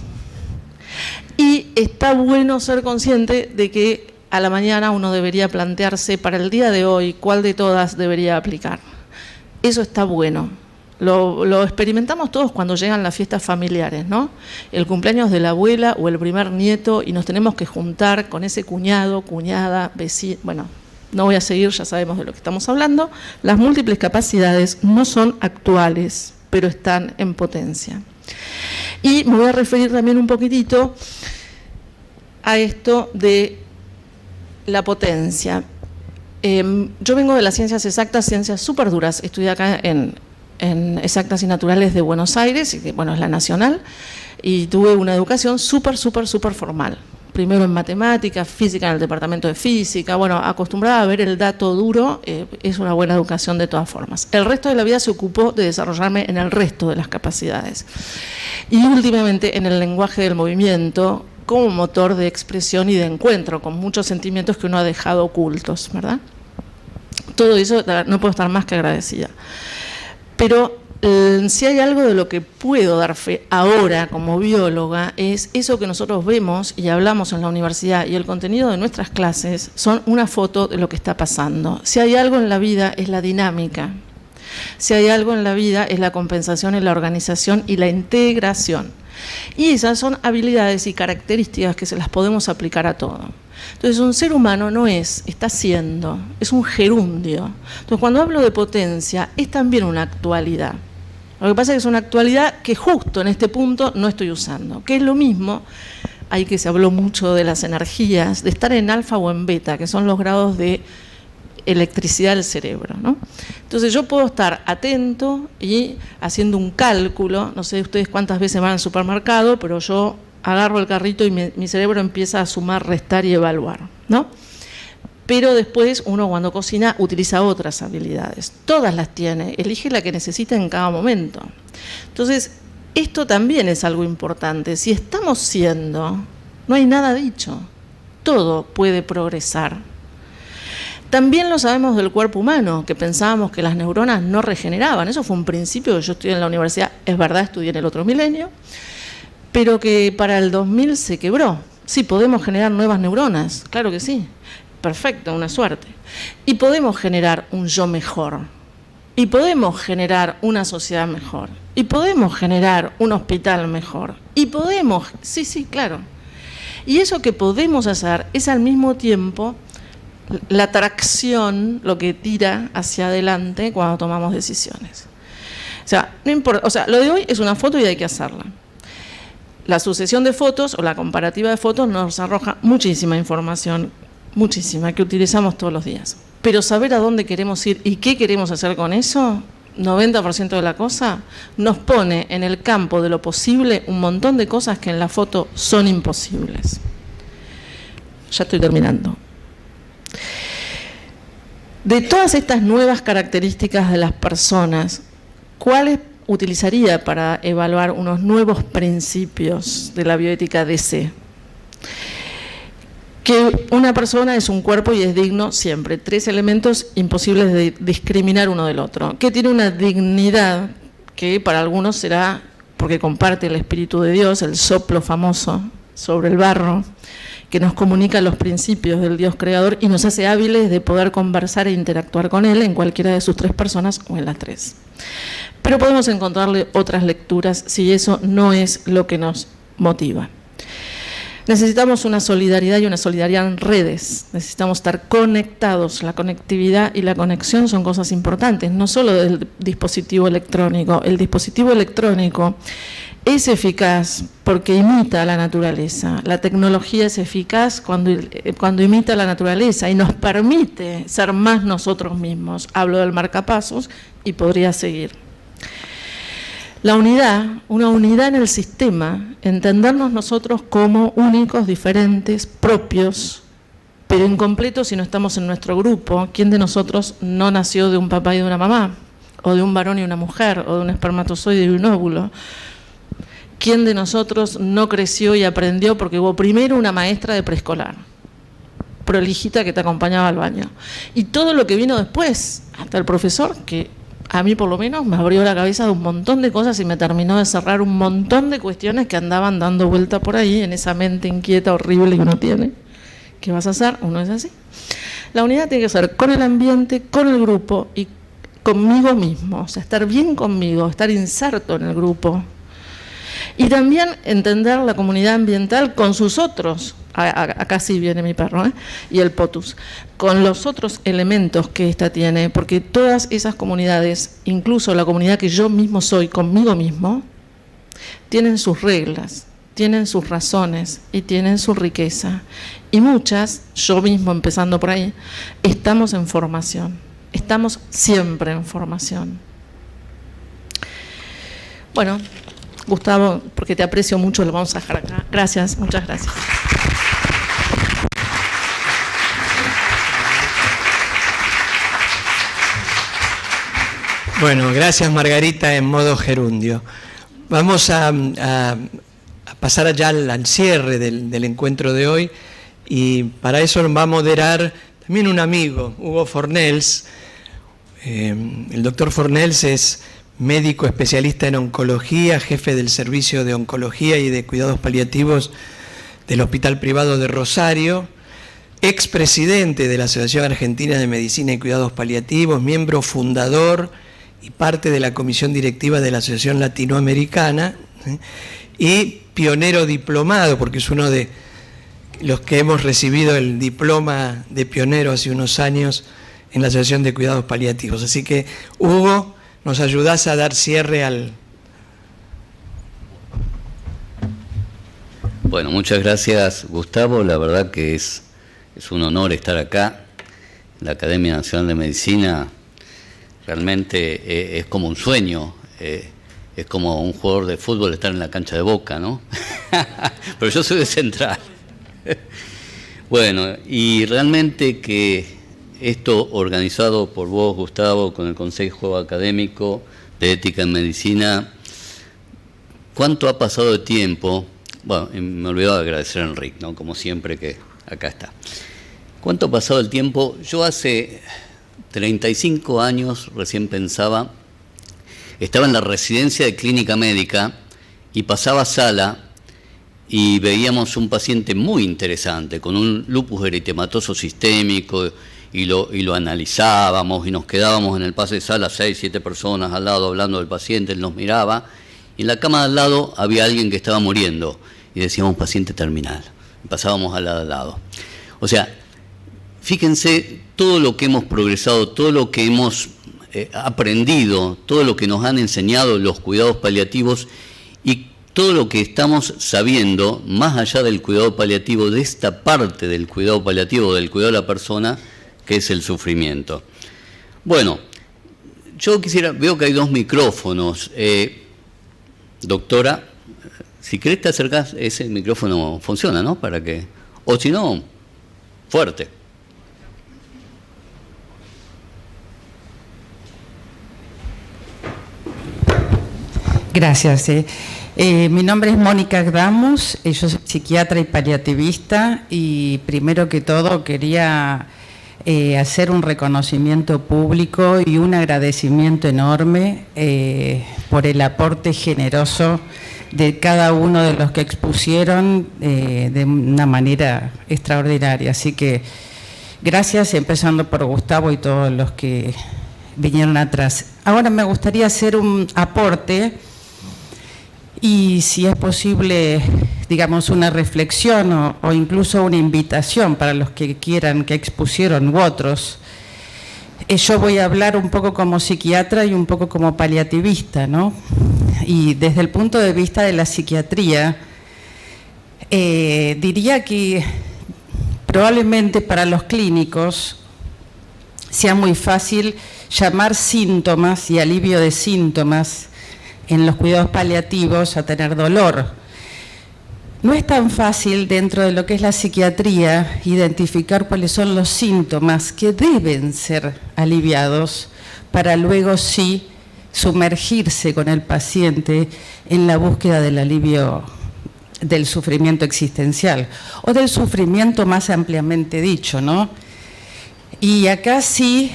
Y está bueno ser consciente de que a la mañana uno debería plantearse para el día de hoy cuál de todas debería aplicar. Eso está bueno. Lo experimentamos todos cuando llegan las fiestas familiares, ¿no? El cumpleaños de la abuela o el primer nieto y nos tenemos que juntar con ese cuñado, cuñada, vecino, bueno. No voy a seguir, ya sabemos de lo que estamos hablando. Las múltiples capacidades no son actuales, pero están en potencia. Y me voy a referir también un poquitito a esto de la potencia. Yo vengo de las ciencias exactas, ciencias súper duras. Estudié acá en Exactas y Naturales de Buenos Aires, y que, bueno, es la nacional, y tuve una educación súper formal. Primero en matemáticas, física en el departamento de física, bueno, acostumbrada a ver el dato duro, es una buena educación de todas formas. El resto de la vida se ocupó de desarrollarme en el resto de las capacidades. Y últimamente en el lenguaje del movimiento, como motor de expresión y de encuentro, con muchos sentimientos que uno ha dejado ocultos, ¿verdad? Todo eso no puedo estar más que agradecida. Pero si hay algo de lo que puedo dar fe ahora como bióloga, es eso que nosotros vemos y hablamos en la universidad, y el contenido de nuestras clases son una foto de lo que está pasando. Si hay algo en la vida es la dinámica. Si hay algo en la vida es la compensación y la organización y la integración. Y esas son habilidades y características que se las podemos aplicar a todo. Entonces, un ser humano no está siendo, es un gerundio. Entonces, cuando hablo de potencia, es también una actualidad. Lo que pasa es que es una actualidad que justo en este punto no estoy usando, que es lo mismo, ahí que se habló mucho de las energías, de estar en alfa o en beta, que son los grados de electricidad del cerebro, ¿no? Entonces yo puedo estar atento y haciendo un cálculo, no sé ustedes cuántas veces van al supermercado, pero yo agarro el carrito y mi cerebro empieza a sumar, restar y evaluar, ¿no? Pero después uno cuando cocina utiliza otras habilidades, todas las tiene, elige la que necesita en cada momento. Entonces, esto también es algo importante. Si estamos siendo, no hay nada dicho, todo puede progresar. También lo sabemos del cuerpo humano, que pensábamos que las neuronas no regeneraban. Eso fue un principio que yo estudié en la universidad, es verdad, estudié en el otro milenio, pero que para el 2000 se quebró. Sí, podemos generar nuevas neuronas, claro que sí. Perfecto, una suerte. Y podemos generar un yo mejor. Y podemos generar una sociedad mejor. Y podemos generar un hospital mejor. Y podemos, sí, claro. Y eso que podemos hacer es al mismo tiempo la tracción, lo que tira hacia adelante cuando tomamos decisiones. O sea, no importa, o sea, lo de hoy es una foto y hay que hacerla. La sucesión de fotos o la comparativa de fotos nos arroja muchísima información, muchísima, que utilizamos todos los días. Pero saber a dónde queremos ir y qué queremos hacer con eso, 90% de la cosa, nos pone en el campo de lo posible un montón de cosas que en la foto son imposibles. Ya estoy terminando. De todas estas nuevas características de las personas, ¿cuáles utilizaría para evaluar unos nuevos principios de la bioética DC? Que una persona es un cuerpo y es digno siempre. 3 elementos imposibles de discriminar uno del otro. Que tiene una dignidad que para algunos será porque comparte el Espíritu de Dios, el soplo famoso sobre el barro, que nos comunica los principios del Dios creador y nos hace hábiles de poder conversar e interactuar con Él en cualquiera de sus 3 personas o en las 3. Pero podemos encontrarle otras lecturas si eso no es lo que nos motiva. Necesitamos una solidaridad y una solidaridad en redes. Necesitamos estar conectados. La conectividad y la conexión son cosas importantes, no solo del dispositivo electrónico. El dispositivo electrónico es eficaz porque imita a la naturaleza. La tecnología es eficaz cuando imita a la naturaleza y nos permite ser más nosotros mismos. Hablo del marcapasos y podría seguir. La unidad, una unidad en el sistema, entendernos nosotros como únicos, diferentes, propios, pero incompletos si no estamos en nuestro grupo. ¿Quién de nosotros no nació de un papá y de una mamá? O de un varón y una mujer, o de un espermatozoide y un óvulo. ¿Quién de nosotros no creció y aprendió porque hubo primero una maestra de preescolar, prolijita, que te acompañaba al baño? Y todo lo que vino después, hasta el profesor, que a mí por lo menos me abrió la cabeza de un montón de cosas y me terminó de cerrar un montón de cuestiones que andaban dando vuelta por ahí en esa mente inquieta, horrible que uno tiene. ¿Qué vas a hacer? Uno es así. La unidad tiene que ser con el ambiente, con el grupo y conmigo mismo. O sea, estar bien conmigo, estar inserto en el grupo. Y también entender la comunidad ambiental con sus otros, acá sí viene mi perro, y el potus, con los otros elementos que ésta tiene, porque todas esas comunidades, incluso la comunidad que yo mismo soy conmigo mismo, tienen sus reglas, tienen sus razones y tienen su riqueza. Y muchas, yo mismo empezando por ahí, estamos en formación, estamos siempre en formación. Bueno, Gustavo, porque te aprecio mucho, lo vamos a dejar acá. Gracias, muchas gracias.
Bueno, gracias Margarita en modo gerundio. Vamos a pasar allá al cierre del encuentro de hoy y para eso nos va a moderar también un amigo, Hugo Fornells. El doctor Fornells es médico especialista en oncología, jefe del Servicio de Oncología y de Cuidados Paliativos del Hospital Privado de Rosario, expresidente de la Asociación Argentina de Medicina y Cuidados Paliativos, miembro fundador y parte de la comisión directiva de la Asociación Latinoamericana, y pionero diplomado, porque es uno de los que hemos recibido el diploma de pionero hace unos años en la Asociación de Cuidados Paliativos. Así que, Hugo, ¿nos ayudás a dar cierre al...?
Bueno, muchas gracias, Gustavo. La verdad que es un honor estar acá. La Academia Nacional de Medicina realmente es como un sueño, es como un jugador de fútbol estar en la cancha de Boca, ¿no? Pero yo soy de Central. Bueno, y realmente que esto organizado por vos, Gustavo, con el Consejo Académico de Ética en Medicina, ¿cuánto ha pasado de tiempo? Bueno, me olvidaba de agradecer a Enrique, ¿no? Como siempre que acá está. ¿Cuánto ha pasado el tiempo? Yo hace 35 años recién pensaba, estaba en la residencia de clínica médica y pasaba sala y veíamos un paciente muy interesante con un lupus eritematoso sistémico y lo analizábamos y nos quedábamos en el pase de sala 6, 7 personas al lado hablando del paciente, él nos miraba y en la cama de al lado había alguien que estaba muriendo y decíamos paciente terminal y pasábamos al lado. O sea, fíjense todo lo que hemos progresado, todo lo que hemos aprendido, todo lo que nos han enseñado los cuidados paliativos y todo lo que estamos sabiendo, más allá del cuidado paliativo, de esta parte del cuidado paliativo, del cuidado de la persona, que es el sufrimiento. Bueno, yo veo que hay 2 micrófonos. Doctora, si querés te acercás, ese micrófono funciona, ¿no? Para que, o si no, fuerte.
Gracias. Mi nombre es Mónica Agdamos, yo soy psiquiatra y paliativista y primero que todo quería hacer un reconocimiento público y un agradecimiento enorme por el aporte generoso de cada uno de los que expusieron de una manera extraordinaria. Así que gracias, empezando por Gustavo y todos los que vinieron atrás. Ahora me gustaría hacer un aporte y si es posible, digamos, una reflexión o incluso una invitación para los que quieran, que expusieron u otros. Yo voy a hablar un poco como psiquiatra y un poco como paliativista, ¿no? Y desde el punto de vista de la psiquiatría, diría que probablemente para los clínicos sea muy fácil llamar síntomas y alivio de síntomas en los cuidados paliativos a tener dolor. No es tan fácil dentro de lo que es la psiquiatría identificar cuáles son los síntomas que deben ser aliviados para luego sí sumergirse con el paciente en la búsqueda del alivio del sufrimiento existencial o del sufrimiento más ampliamente dicho, ¿no? Y acá sí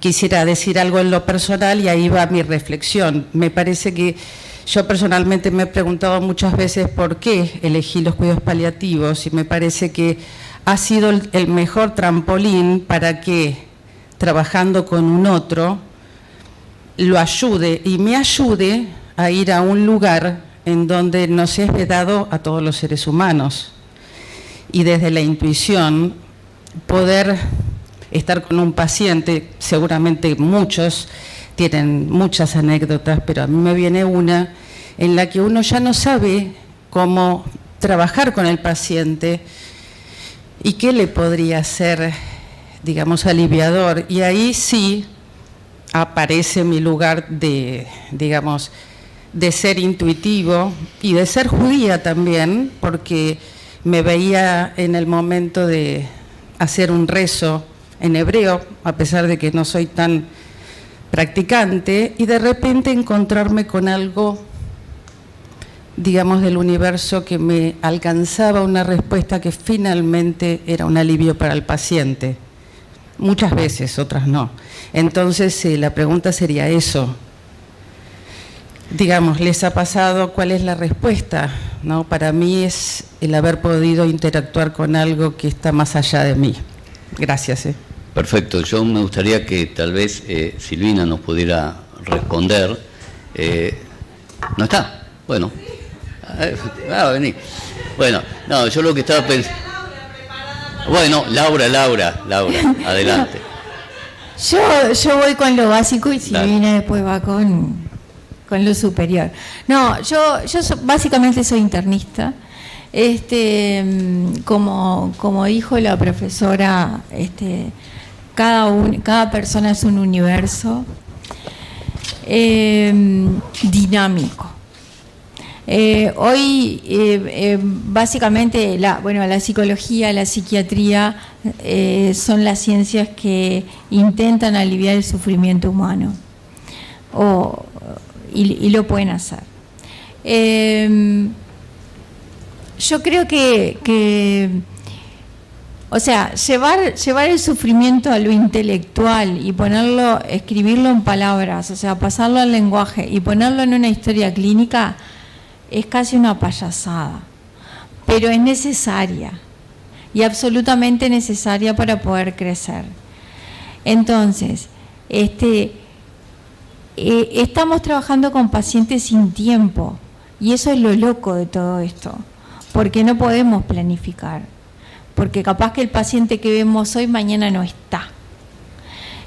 quisiera decir algo en lo personal y ahí va mi reflexión. Me parece que yo personalmente me he preguntado muchas veces por qué elegí los cuidados paliativos y me parece que ha sido el mejor trampolín para que, trabajando con un otro, lo ayude y me ayude a ir a un lugar en donde nos es vedado a todos los seres humanos y desde la intuición poder estar con un paciente. Seguramente muchos tienen muchas anécdotas, pero a mí me viene una en la que uno ya no sabe cómo trabajar con el paciente y qué le podría ser, digamos, aliviador. Y ahí sí aparece mi lugar de, digamos, de ser intuitivo y de ser judía también, porque me veía en el momento de hacer un rezo en hebreo, a pesar de que no soy tan practicante, y de repente encontrarme con algo, digamos, del universo que me alcanzaba una respuesta que finalmente era un alivio para el paciente. Muchas veces, otras no. Entonces, la pregunta sería eso. digamos, les ha pasado, ¿cuál es la respuesta? ¿No? Para mí es el haber podido interactuar con algo que está más allá de mí. Gracias.
Perfecto. Yo me gustaría que tal vez Silvina nos pudiera responder. ¿No está? Bueno. Vení. Bueno, no, yo lo que estaba pensando... Bueno, Laura, adelante.
Yo voy con lo básico y Silvina después va con lo superior. No, yo básicamente soy internista. Como dijo la profesora, cada persona es un universo dinámico. Hoy básicamente la psicología, la psiquiatría son las ciencias que intentan aliviar el sufrimiento humano y lo pueden hacer. Yo creo que o sea, llevar el sufrimiento a lo intelectual y escribirlo en palabras, o sea, pasarlo al lenguaje y ponerlo en una historia clínica es casi una payasada, pero es necesaria y absolutamente necesaria para poder crecer. Entonces, estamos trabajando con pacientes sin tiempo y eso es lo loco de todo esto, porque no podemos planificar, porque capaz que el paciente que vemos hoy mañana no está.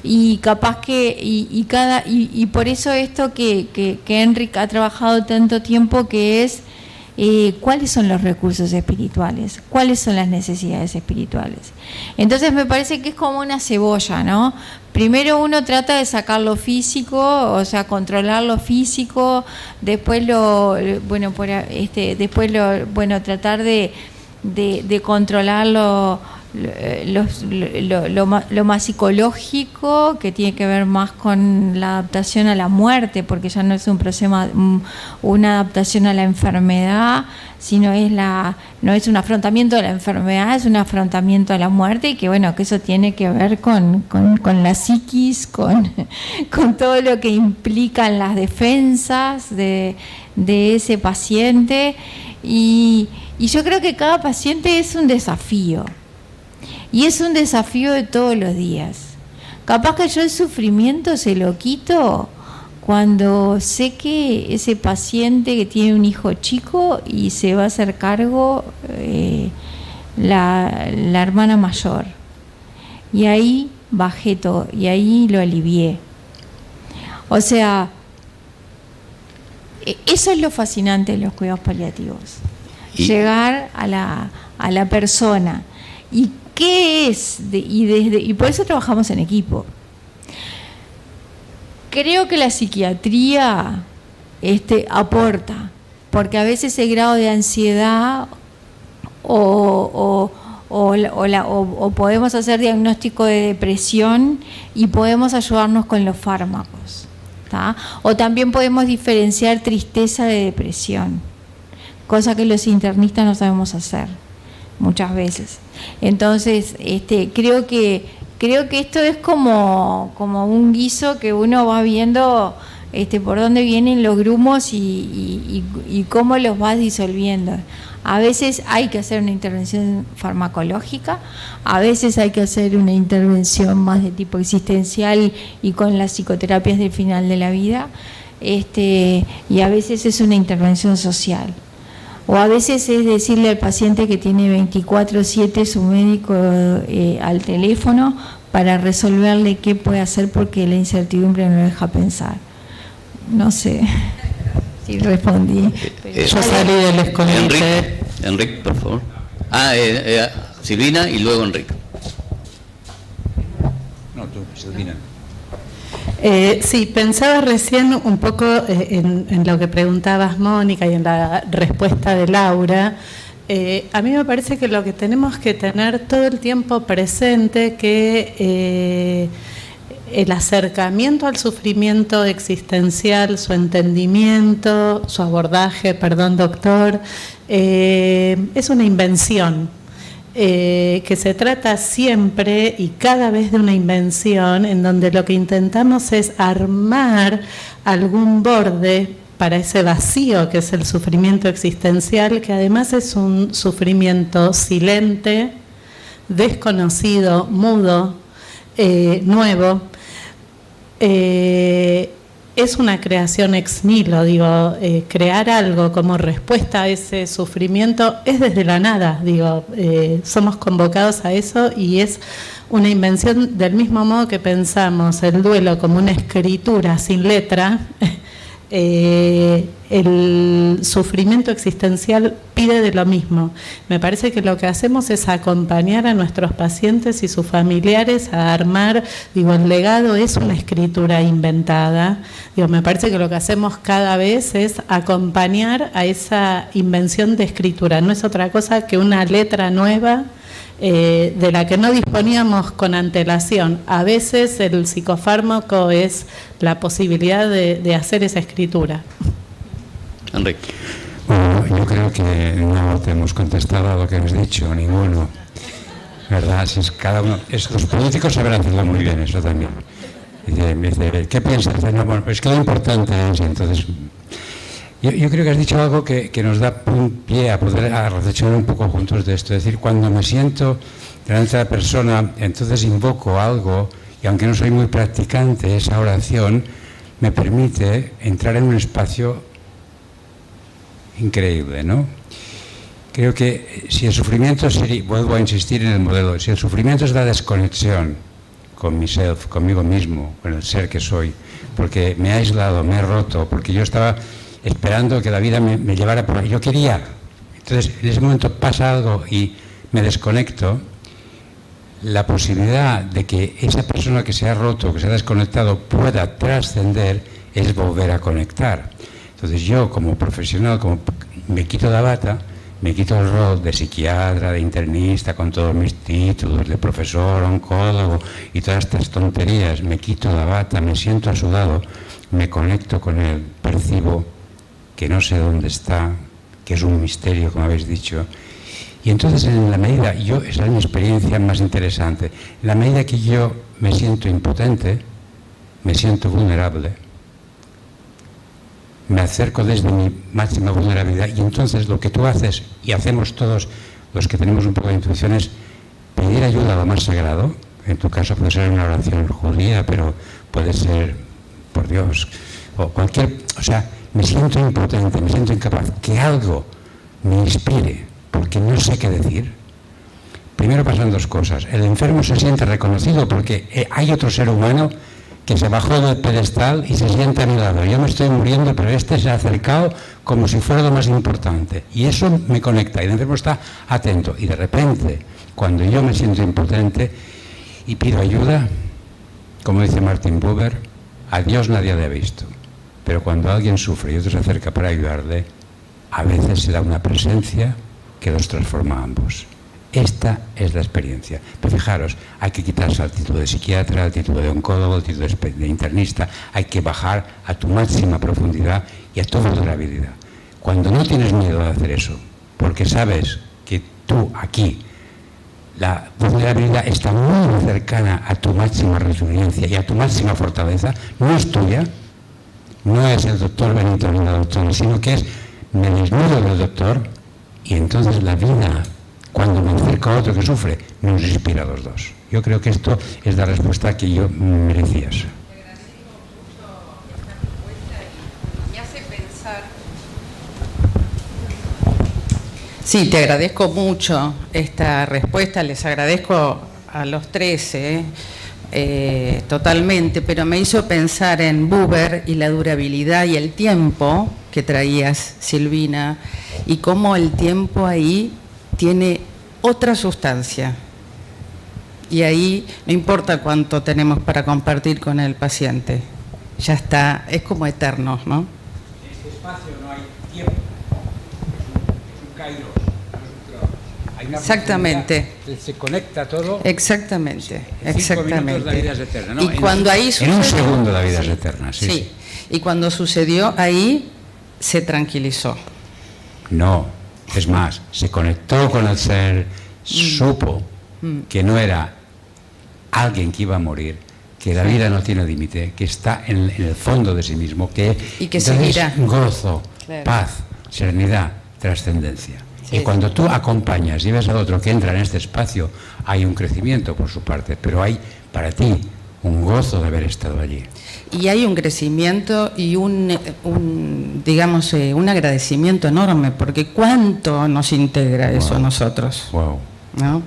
Y capaz que y por eso esto que Enric ha trabajado tanto tiempo, que es cuáles son los recursos espirituales, cuáles son las necesidades espirituales. Entonces me parece que es como una cebolla, ¿no? Primero uno trata de sacar lo físico, o sea, controlar lo físico, después tratar de controlar lo más psicológico, que tiene que ver más con la adaptación a la muerte, porque ya no es una adaptación a la enfermedad, sino no es un afrontamiento de la enfermedad, es un afrontamiento a la muerte, y que que eso tiene que ver con la psiquis, con todo lo que implican las defensas de ese paciente, y yo creo que cada paciente es un desafío. Y es un desafío de todos los días. Capaz que yo el sufrimiento se lo quito cuando sé que ese paciente que tiene un hijo chico y se va a hacer cargo la hermana mayor. Y ahí bajé todo, y ahí lo alivié. O sea, eso es lo fascinante de los cuidados paliativos. Llegar a la persona. ¿Y qué es? Y por eso trabajamos en equipo. Creo que la psiquiatría aporta, porque a veces el grado de ansiedad o podemos hacer diagnóstico de depresión y podemos ayudarnos con los fármacos, ¿tá? O también podemos diferenciar tristeza de depresión, cosa que los internistas no sabemos hacer muchas veces. Entonces, creo que esto es como un guiso que uno va viendo por dónde vienen los grumos y cómo los vas disolviendo. A veces hay que hacer una intervención farmacológica, a veces hay que hacer una intervención más de tipo existencial y con las psicoterapias del final de la vida, y a veces es una intervención social. O a veces es decirle al paciente que tiene 24/7 su médico al teléfono para resolverle qué puede hacer, porque la incertidumbre no lo deja pensar. No sé si respondí.
Yo salí del escondite.
Enric, por favor. Silvina y luego Enric.
No, tú, Silvina.
Sí, pensaba recién un poco en lo que preguntabas, Mónica, y en la respuesta de Laura. A mí me parece que lo que tenemos que tener todo el tiempo presente, que el acercamiento al sufrimiento existencial, su entendimiento, su abordaje, perdón, doctor, es una invención. Que se trata siempre y cada vez de una invención en donde lo que intentamos es armar algún borde para ese vacío que es el sufrimiento existencial, que además es un sufrimiento silente, desconocido, mudo, nuevo. Es una creación ex nihilo, digo, crear algo como respuesta a ese sufrimiento es desde la nada, digo, somos convocados a eso y es una invención del mismo modo que pensamos el duelo como una escritura sin letra. El sufrimiento existencial pide de lo mismo. Me parece que lo que hacemos es acompañar a nuestros pacientes y sus familiares a armar, digo, el legado es una escritura inventada. Digo, me parece que lo que hacemos cada vez es acompañar a esa invención de escritura. No es otra cosa que una letra nueva de la que no disponíamos con antelación. A veces el psicofármaco es la posibilidad de hacer esa escritura.
Enrique.
Bueno, yo creo que no te hemos contestado a lo que has dicho, ninguno. ¿Verdad? Si es cada uno, los políticos saben hacerlo muy bien, eso también. Dice, ¿qué piensas? No, bueno, pues es que lo importante es, entonces... Yo creo que has dicho algo que nos da un pie a poder reflexionar un poco juntos de esto. Es decir, cuando me siento delante de la persona, entonces invoco algo, y aunque no soy muy practicante, esa oración me permite entrar en un espacio increíble, ¿no? Creo que si el sufrimiento, vuelvo a insistir en el modelo, si el sufrimiento es la desconexión con mi self, conmigo mismo, con el ser que soy, porque me he aislado, me he roto, porque yo estaba esperando que la vida me llevara por ahí. Yo quería. Entonces, en ese momento pasa algo y me desconecto. La posibilidad de que esa persona que se ha roto, que se ha desconectado, pueda trascender es volver a conectar. Entonces, yo como profesional, como me quito la bata, me quito el rol de psiquiatra, de internista, con todos mis títulos, de profesor, oncólogo y todas estas tonterías, me quito la bata, me siento a su lado, me conecto con él, percibo que no sé dónde está, que es un misterio, como habéis dicho. Y entonces, en la medida, esa es mi experiencia más interesante, en la medida que yo me siento impotente, me siento vulnerable, me acerco desde mi máxima vulnerabilidad, y entonces lo que tú haces, y hacemos todos los que tenemos un poco de intuición, es pedir ayuda a lo más sagrado. En tu caso puede ser una oración judía, pero puede ser por Dios, o cualquier... O sea, me siento impotente, me siento incapaz, que algo me inspire, porque no sé qué decir. Primero pasan dos cosas. El enfermo se siente reconocido porque hay otro ser humano que se bajó del pedestal y se siente a mi lado. Yo me estoy muriendo, pero este se ha acercado como si fuera lo más importante. Y eso me conecta, y el enfermo está atento. Y de repente, cuando yo me siento impotente y pido ayuda, como dice Martin Buber, a Dios nadie le ha visto. Pero cuando alguien sufre y otro se acerca para ayudarle, a veces se da una presencia que los transforma a ambos. Esta es la experiencia. Pero fijaros, hay que quitarse al título de psiquiatra, al título de oncólogo, al título de internista. Hay que bajar a tu máxima profundidad y a tu vulnerabilidad. Cuando no tienes miedo de hacer eso, porque sabes que tú aquí, la vulnerabilidad está muy cercana a tu máxima resiliencia y a tu máxima fortaleza, no es tuya, no es el doctor Benito ni la doctora, sino que es me desnudo del doctor, y entonces la vida, cuando me acerco a otro que sufre, nos inspira a los dos. Yo creo que esto es la respuesta que yo merecías.
Te agradezco mucho esta respuesta y me hace pensar.
Sí, te agradezco mucho esta respuesta, les agradezco a los tres, totalmente, pero me hizo pensar en Buber y la durabilidad y el tiempo que traías, Silvina, y cómo el tiempo ahí tiene otra sustancia. Y ahí no importa cuánto tenemos para compartir con el paciente, ya está, es como eterno, ¿no?
En este espacio no hay tiempo, es un kairos, hay una
exactamente.
Se conecta todo.
Exactamente,
En 5 minutos la vida es eterna, ¿no? Y
cuando ahí sucedió,
en un segundo la vida es eterna, sí, sí.
Y cuando sucedió ahí, se tranquilizó.
No, es más, se conectó con el ser, supo que no era alguien que iba a morir, que la vida no tiene límite, que está en el fondo de sí mismo,
y que
entonces
seguirá.
gozo,
Claro.
paz, serenidad, trascendencia.
Sí,
y cuando tú acompañas y ves al otro que entra en este espacio, hay un crecimiento por su parte, pero hay para ti un gozo de haber estado allí.
Y hay un crecimiento y un agradecimiento enorme, porque cuánto nos integra eso a nosotros.
Wow.
¿No?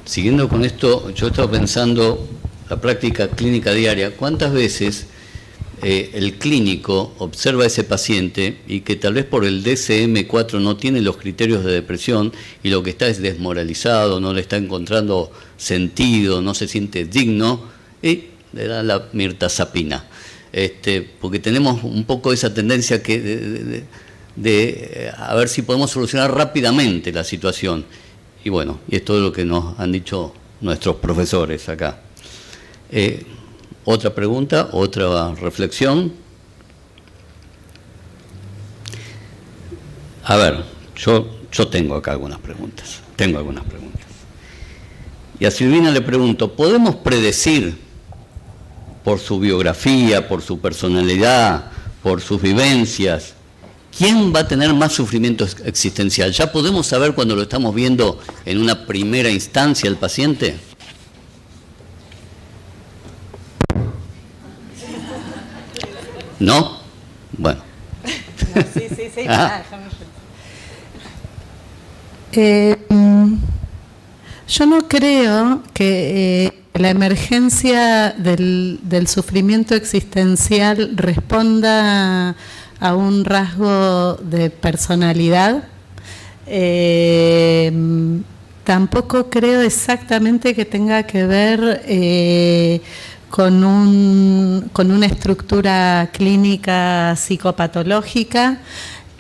Siguiendo con esto, yo estaba pensando la práctica clínica diaria. ¿Cuántas veces el clínico observa a ese paciente y que tal vez por el DSM-4 no tiene los criterios de depresión y lo que está es desmoralizado, no le está encontrando sentido, no se siente digno, y le da la mirtazapina? Porque tenemos un poco esa tendencia de a ver si podemos solucionar rápidamente la situación. Y bueno, y es todo lo que nos han dicho nuestros profesores acá. Otra pregunta, otra reflexión. A ver, yo tengo acá algunas preguntas. Y a Silvina le pregunto, ¿podemos predecir por su biografía, por su personalidad, por sus vivencias, quién va a tener más sufrimiento existencial? ¿Ya podemos saber cuando lo estamos viendo en una primera instancia el paciente? ¿No? Bueno.
Sí. Yo no creo que la emergencia del sufrimiento existencial responda a un rasgo de personalidad. Tampoco creo exactamente que tenga que ver con una estructura clínica psicopatológica.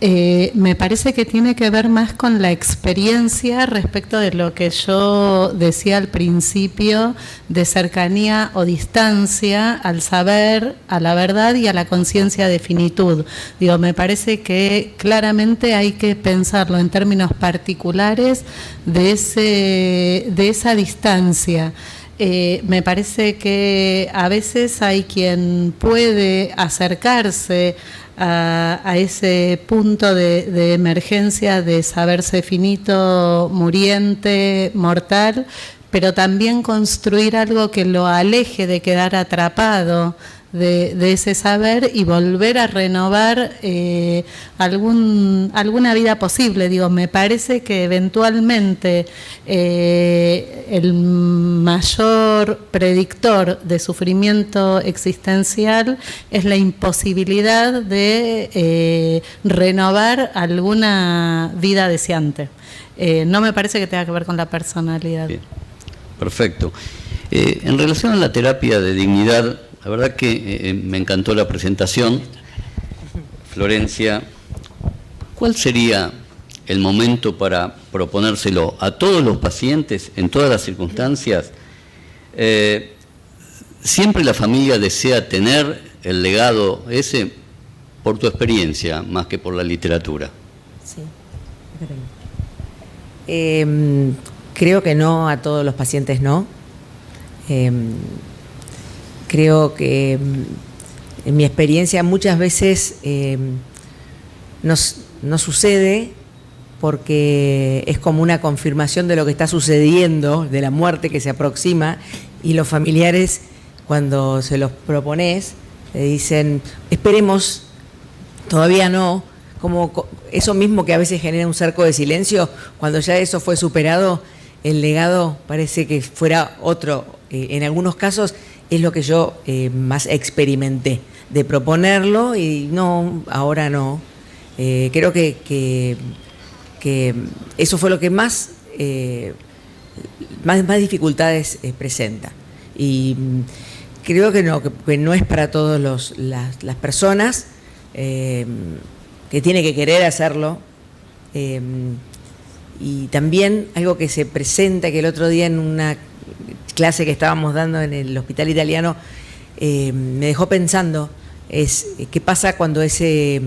Me parece que tiene que ver más con la experiencia respecto de lo que yo decía al principio, de cercanía o distancia al saber, a la verdad y a la conciencia de finitud. Digo, me parece que claramente hay que pensarlo en términos particulares de esa distancia. Me parece que a veces hay quien puede acercarse a ese punto de emergencia de saberse finito, muriente, mortal, pero también construir algo que lo aleje de quedar atrapado de ese saber y volver a renovar alguna vida posible. Digo, me parece que eventualmente el mayor predictor de sufrimiento existencial es la imposibilidad de renovar alguna vida deseante. No me parece que tenga que ver con la personalidad.
Bien. Perfecto. En relación a la terapia de dignidad, la verdad que me encantó la presentación. Florencia, ¿cuál sería el momento para proponérselo a todos los pacientes, en todas las circunstancias? ¿Siempre la familia desea tener el legado ese por tu experiencia, más que por la literatura?
Sí. Creo que no, a todos los pacientes no. Creo que en mi experiencia muchas veces no sucede porque es como una confirmación de lo que está sucediendo, de la muerte que se aproxima, y los familiares, cuando se los propones, le dicen, esperemos, todavía no, como eso mismo que a veces genera un cerco de silencio. Cuando ya eso fue superado, el legado parece que fuera otro. En algunos casos es lo que yo más experimenté, de proponerlo y no, ahora no. Creo que eso fue lo que más dificultades presenta. Y creo que no es para todas las personas, que tiene que querer hacerlo. Y también algo que se presenta, que el otro día en una clase que estábamos dando en el Hospital Italiano, me dejó pensando, es qué pasa cuando ese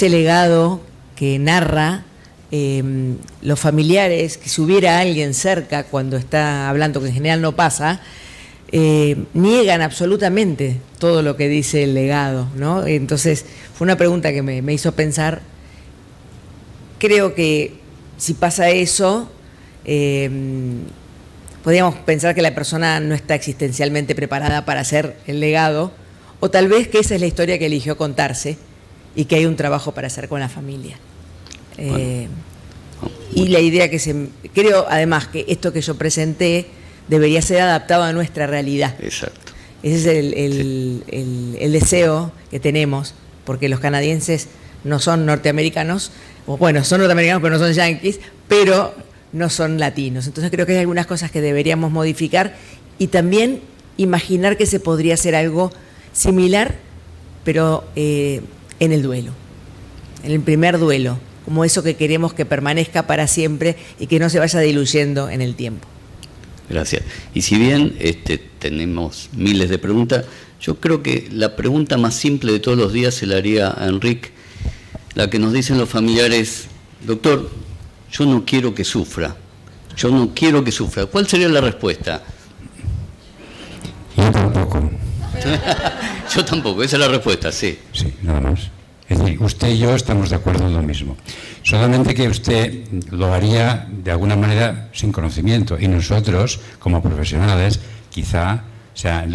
legado que narra los familiares, que si hubiera alguien cerca cuando está hablando, que en general no pasa, niegan absolutamente todo lo que dice el legado, ¿no? Entonces, fue una pregunta que me hizo pensar. Creo que si pasa eso, podríamos pensar que la persona no está existencialmente preparada para hacer el legado, o tal vez que esa es la historia que eligió contarse y que hay un trabajo para hacer con la familia. Y la idea creo además que esto que yo presenté debería ser adaptado a nuestra realidad.
Exacto.
Ese es el deseo que tenemos, porque los canadienses no son norteamericanos, o bueno, son norteamericanos pero no son yanquis, pero no son latinos. Entonces creo que hay algunas cosas que deberíamos modificar y también imaginar que se podría hacer algo similar, pero en el duelo, en el primer duelo, como eso que queremos que permanezca para siempre y que no se vaya diluyendo en el tiempo.
Gracias. Y si bien tenemos miles de preguntas, yo creo que la pregunta más simple de todos los días se la haría a Enrique, la que nos dicen los familiares: doctor, yo no quiero que sufra, yo no quiero que sufra. ¿Cuál sería la respuesta?
Yo tampoco.
Yo tampoco, esa es la respuesta, sí.
Sí, nada más. Es decir, usted y yo estamos de acuerdo en lo mismo. Solamente que usted lo haría de alguna manera sin conocimiento. Y nosotros, como profesionales, quizá, o sea,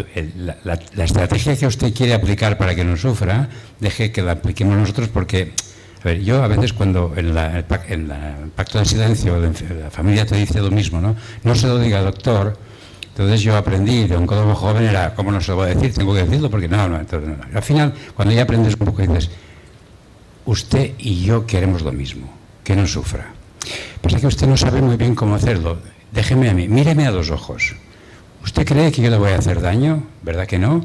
la estrategia que usted quiere aplicar para que no sufra, deje que la apliquemos nosotros, porque, a ver, yo a veces cuando en el pacto de silencio la familia te dice lo mismo, ¿no? No se lo diga, doctor. Entonces yo aprendí de un código joven, era, ¿cómo no se lo voy a decir? Tengo que decirlo porque no. Entonces, no. Al final, cuando ya aprendes un poco, dices, usted y yo queremos lo mismo, que no sufra. Pasa que usted no sabe muy bien cómo hacerlo. Déjeme a mí, míreme a los ojos. ¿Usted cree que yo le voy a hacer daño? ¿Verdad que no?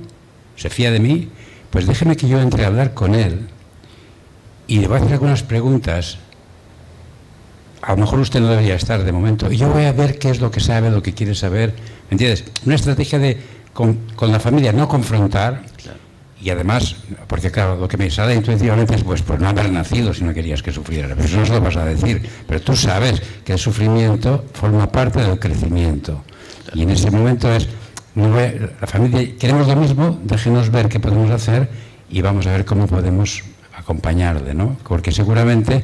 ¿Se fía de mí? Pues déjeme que yo entre a hablar con él y le voy a hacer algunas preguntas. A lo mejor usted no debería estar de momento. Y yo voy a ver qué es lo que sabe, lo que quiere saber. ¿Me entiendes? Una estrategia de con la familia, no confrontar. Claro. Y además, porque claro, lo que me sale intuitivamente es pues no haber nacido si no querías que sufriera. Pero eso no se lo vas a decir. Pero tú sabes que el sufrimiento forma parte del crecimiento. Claro. Y en ese momento es, la familia, queremos lo mismo, déjenos ver qué podemos hacer y vamos a ver cómo podemos acompañarle, ¿no? Porque seguramente,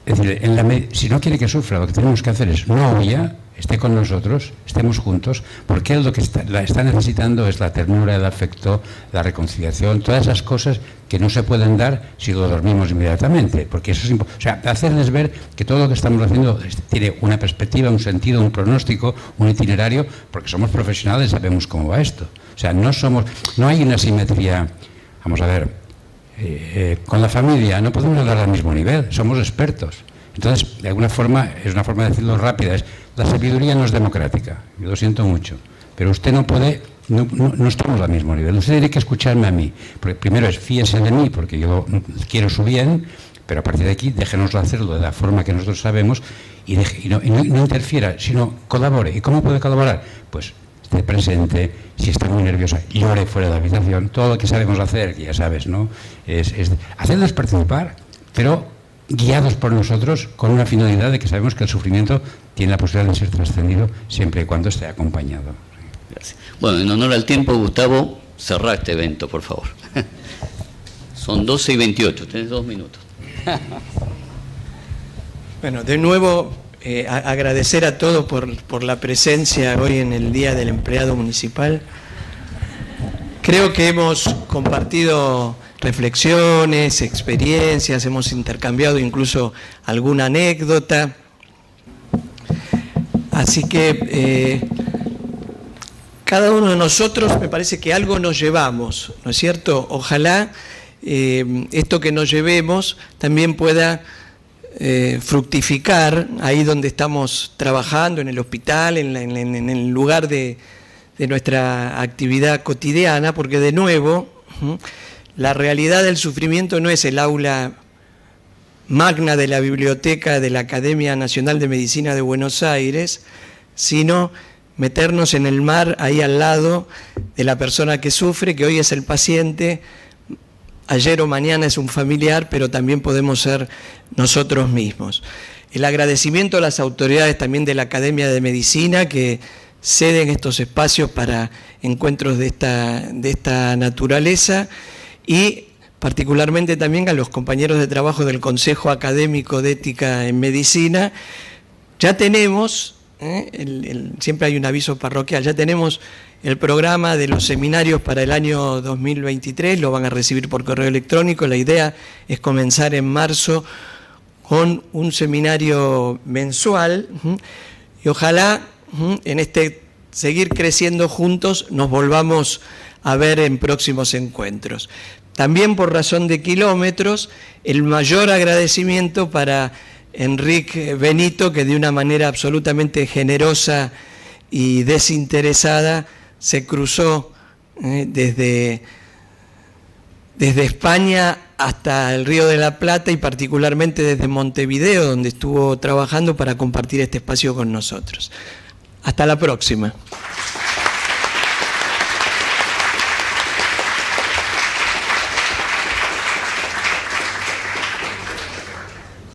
es decir, si no quiere que sufra, lo que tenemos que hacer es no huya, esté con nosotros, estemos juntos, porque él lo que está necesitando es la ternura, el afecto, la reconciliación, todas esas cosas que no se pueden dar si lo dormimos inmediatamente, porque eso es o sea, hacerles ver que todo lo que estamos haciendo tiene una perspectiva, un sentido, un pronóstico, un itinerario, porque somos profesionales, sabemos cómo va esto. O sea, no hay una simetría, vamos a ver, con la familia no podemos hablar al mismo nivel, somos expertos. Entonces, de alguna forma, es una forma de decirlo rápida, la sabiduría no es democrática, yo lo siento mucho, pero usted no puede, no estamos al mismo nivel, usted tiene que escucharme a mí, porque primero es fíese de mí, porque yo quiero su bien, pero a partir de aquí déjenoslo hacerlo de la forma que nosotros sabemos y no interfiera, sino colabore. ¿Y cómo puede colaborar? Pues esté presente, si está muy nerviosa, llore fuera de la habitación, todo lo que sabemos hacer, que ya sabes, ¿no? Es hacerles participar, pero guiados por nosotros con una finalidad de que sabemos que el sufrimiento tiene la posibilidad de ser trascendido siempre y cuando esté acompañado.
Gracias. Bueno, en honor al tiempo, Gustavo, cerrá este evento, por favor. Son 12:28, tenés 2 minutos.
Bueno, de nuevo, agradecer a todos por la presencia hoy en el Día del Empleado Municipal. Creo que hemos compartido reflexiones, experiencias, hemos intercambiado incluso alguna anécdota. Así que cada uno de nosotros me parece que algo nos llevamos, ¿no es cierto? Ojalá esto que nos llevemos también pueda fructificar ahí donde estamos trabajando, en el hospital, en el lugar de nuestra actividad cotidiana, porque de nuevo la realidad del sufrimiento no es el aula magna de la biblioteca de la Academia Nacional de Medicina de Buenos Aires, sino meternos en el mar ahí al lado de la persona que sufre, que hoy es el paciente, ayer o mañana es un familiar, pero también podemos ser nosotros mismos. El agradecimiento a las autoridades también de la Academia de Medicina que ceden estos espacios para encuentros de esta naturaleza, y particularmente también a los compañeros de trabajo del Consejo Académico de Ética en Medicina. Ya tenemos, siempre hay un aviso parroquial, ya tenemos el programa de los seminarios para el año 2023, lo van a recibir por correo electrónico. La idea es comenzar en marzo con un seminario mensual, y ojalá en seguir creciendo juntos nos volvamos a ver en próximos encuentros. También por razón de kilómetros, el mayor agradecimiento para Enrique Benito, que de una manera absolutamente generosa y desinteresada se cruzó desde España hasta el Río de la Plata, y particularmente desde Montevideo, donde estuvo trabajando para compartir este espacio con nosotros. Hasta la próxima.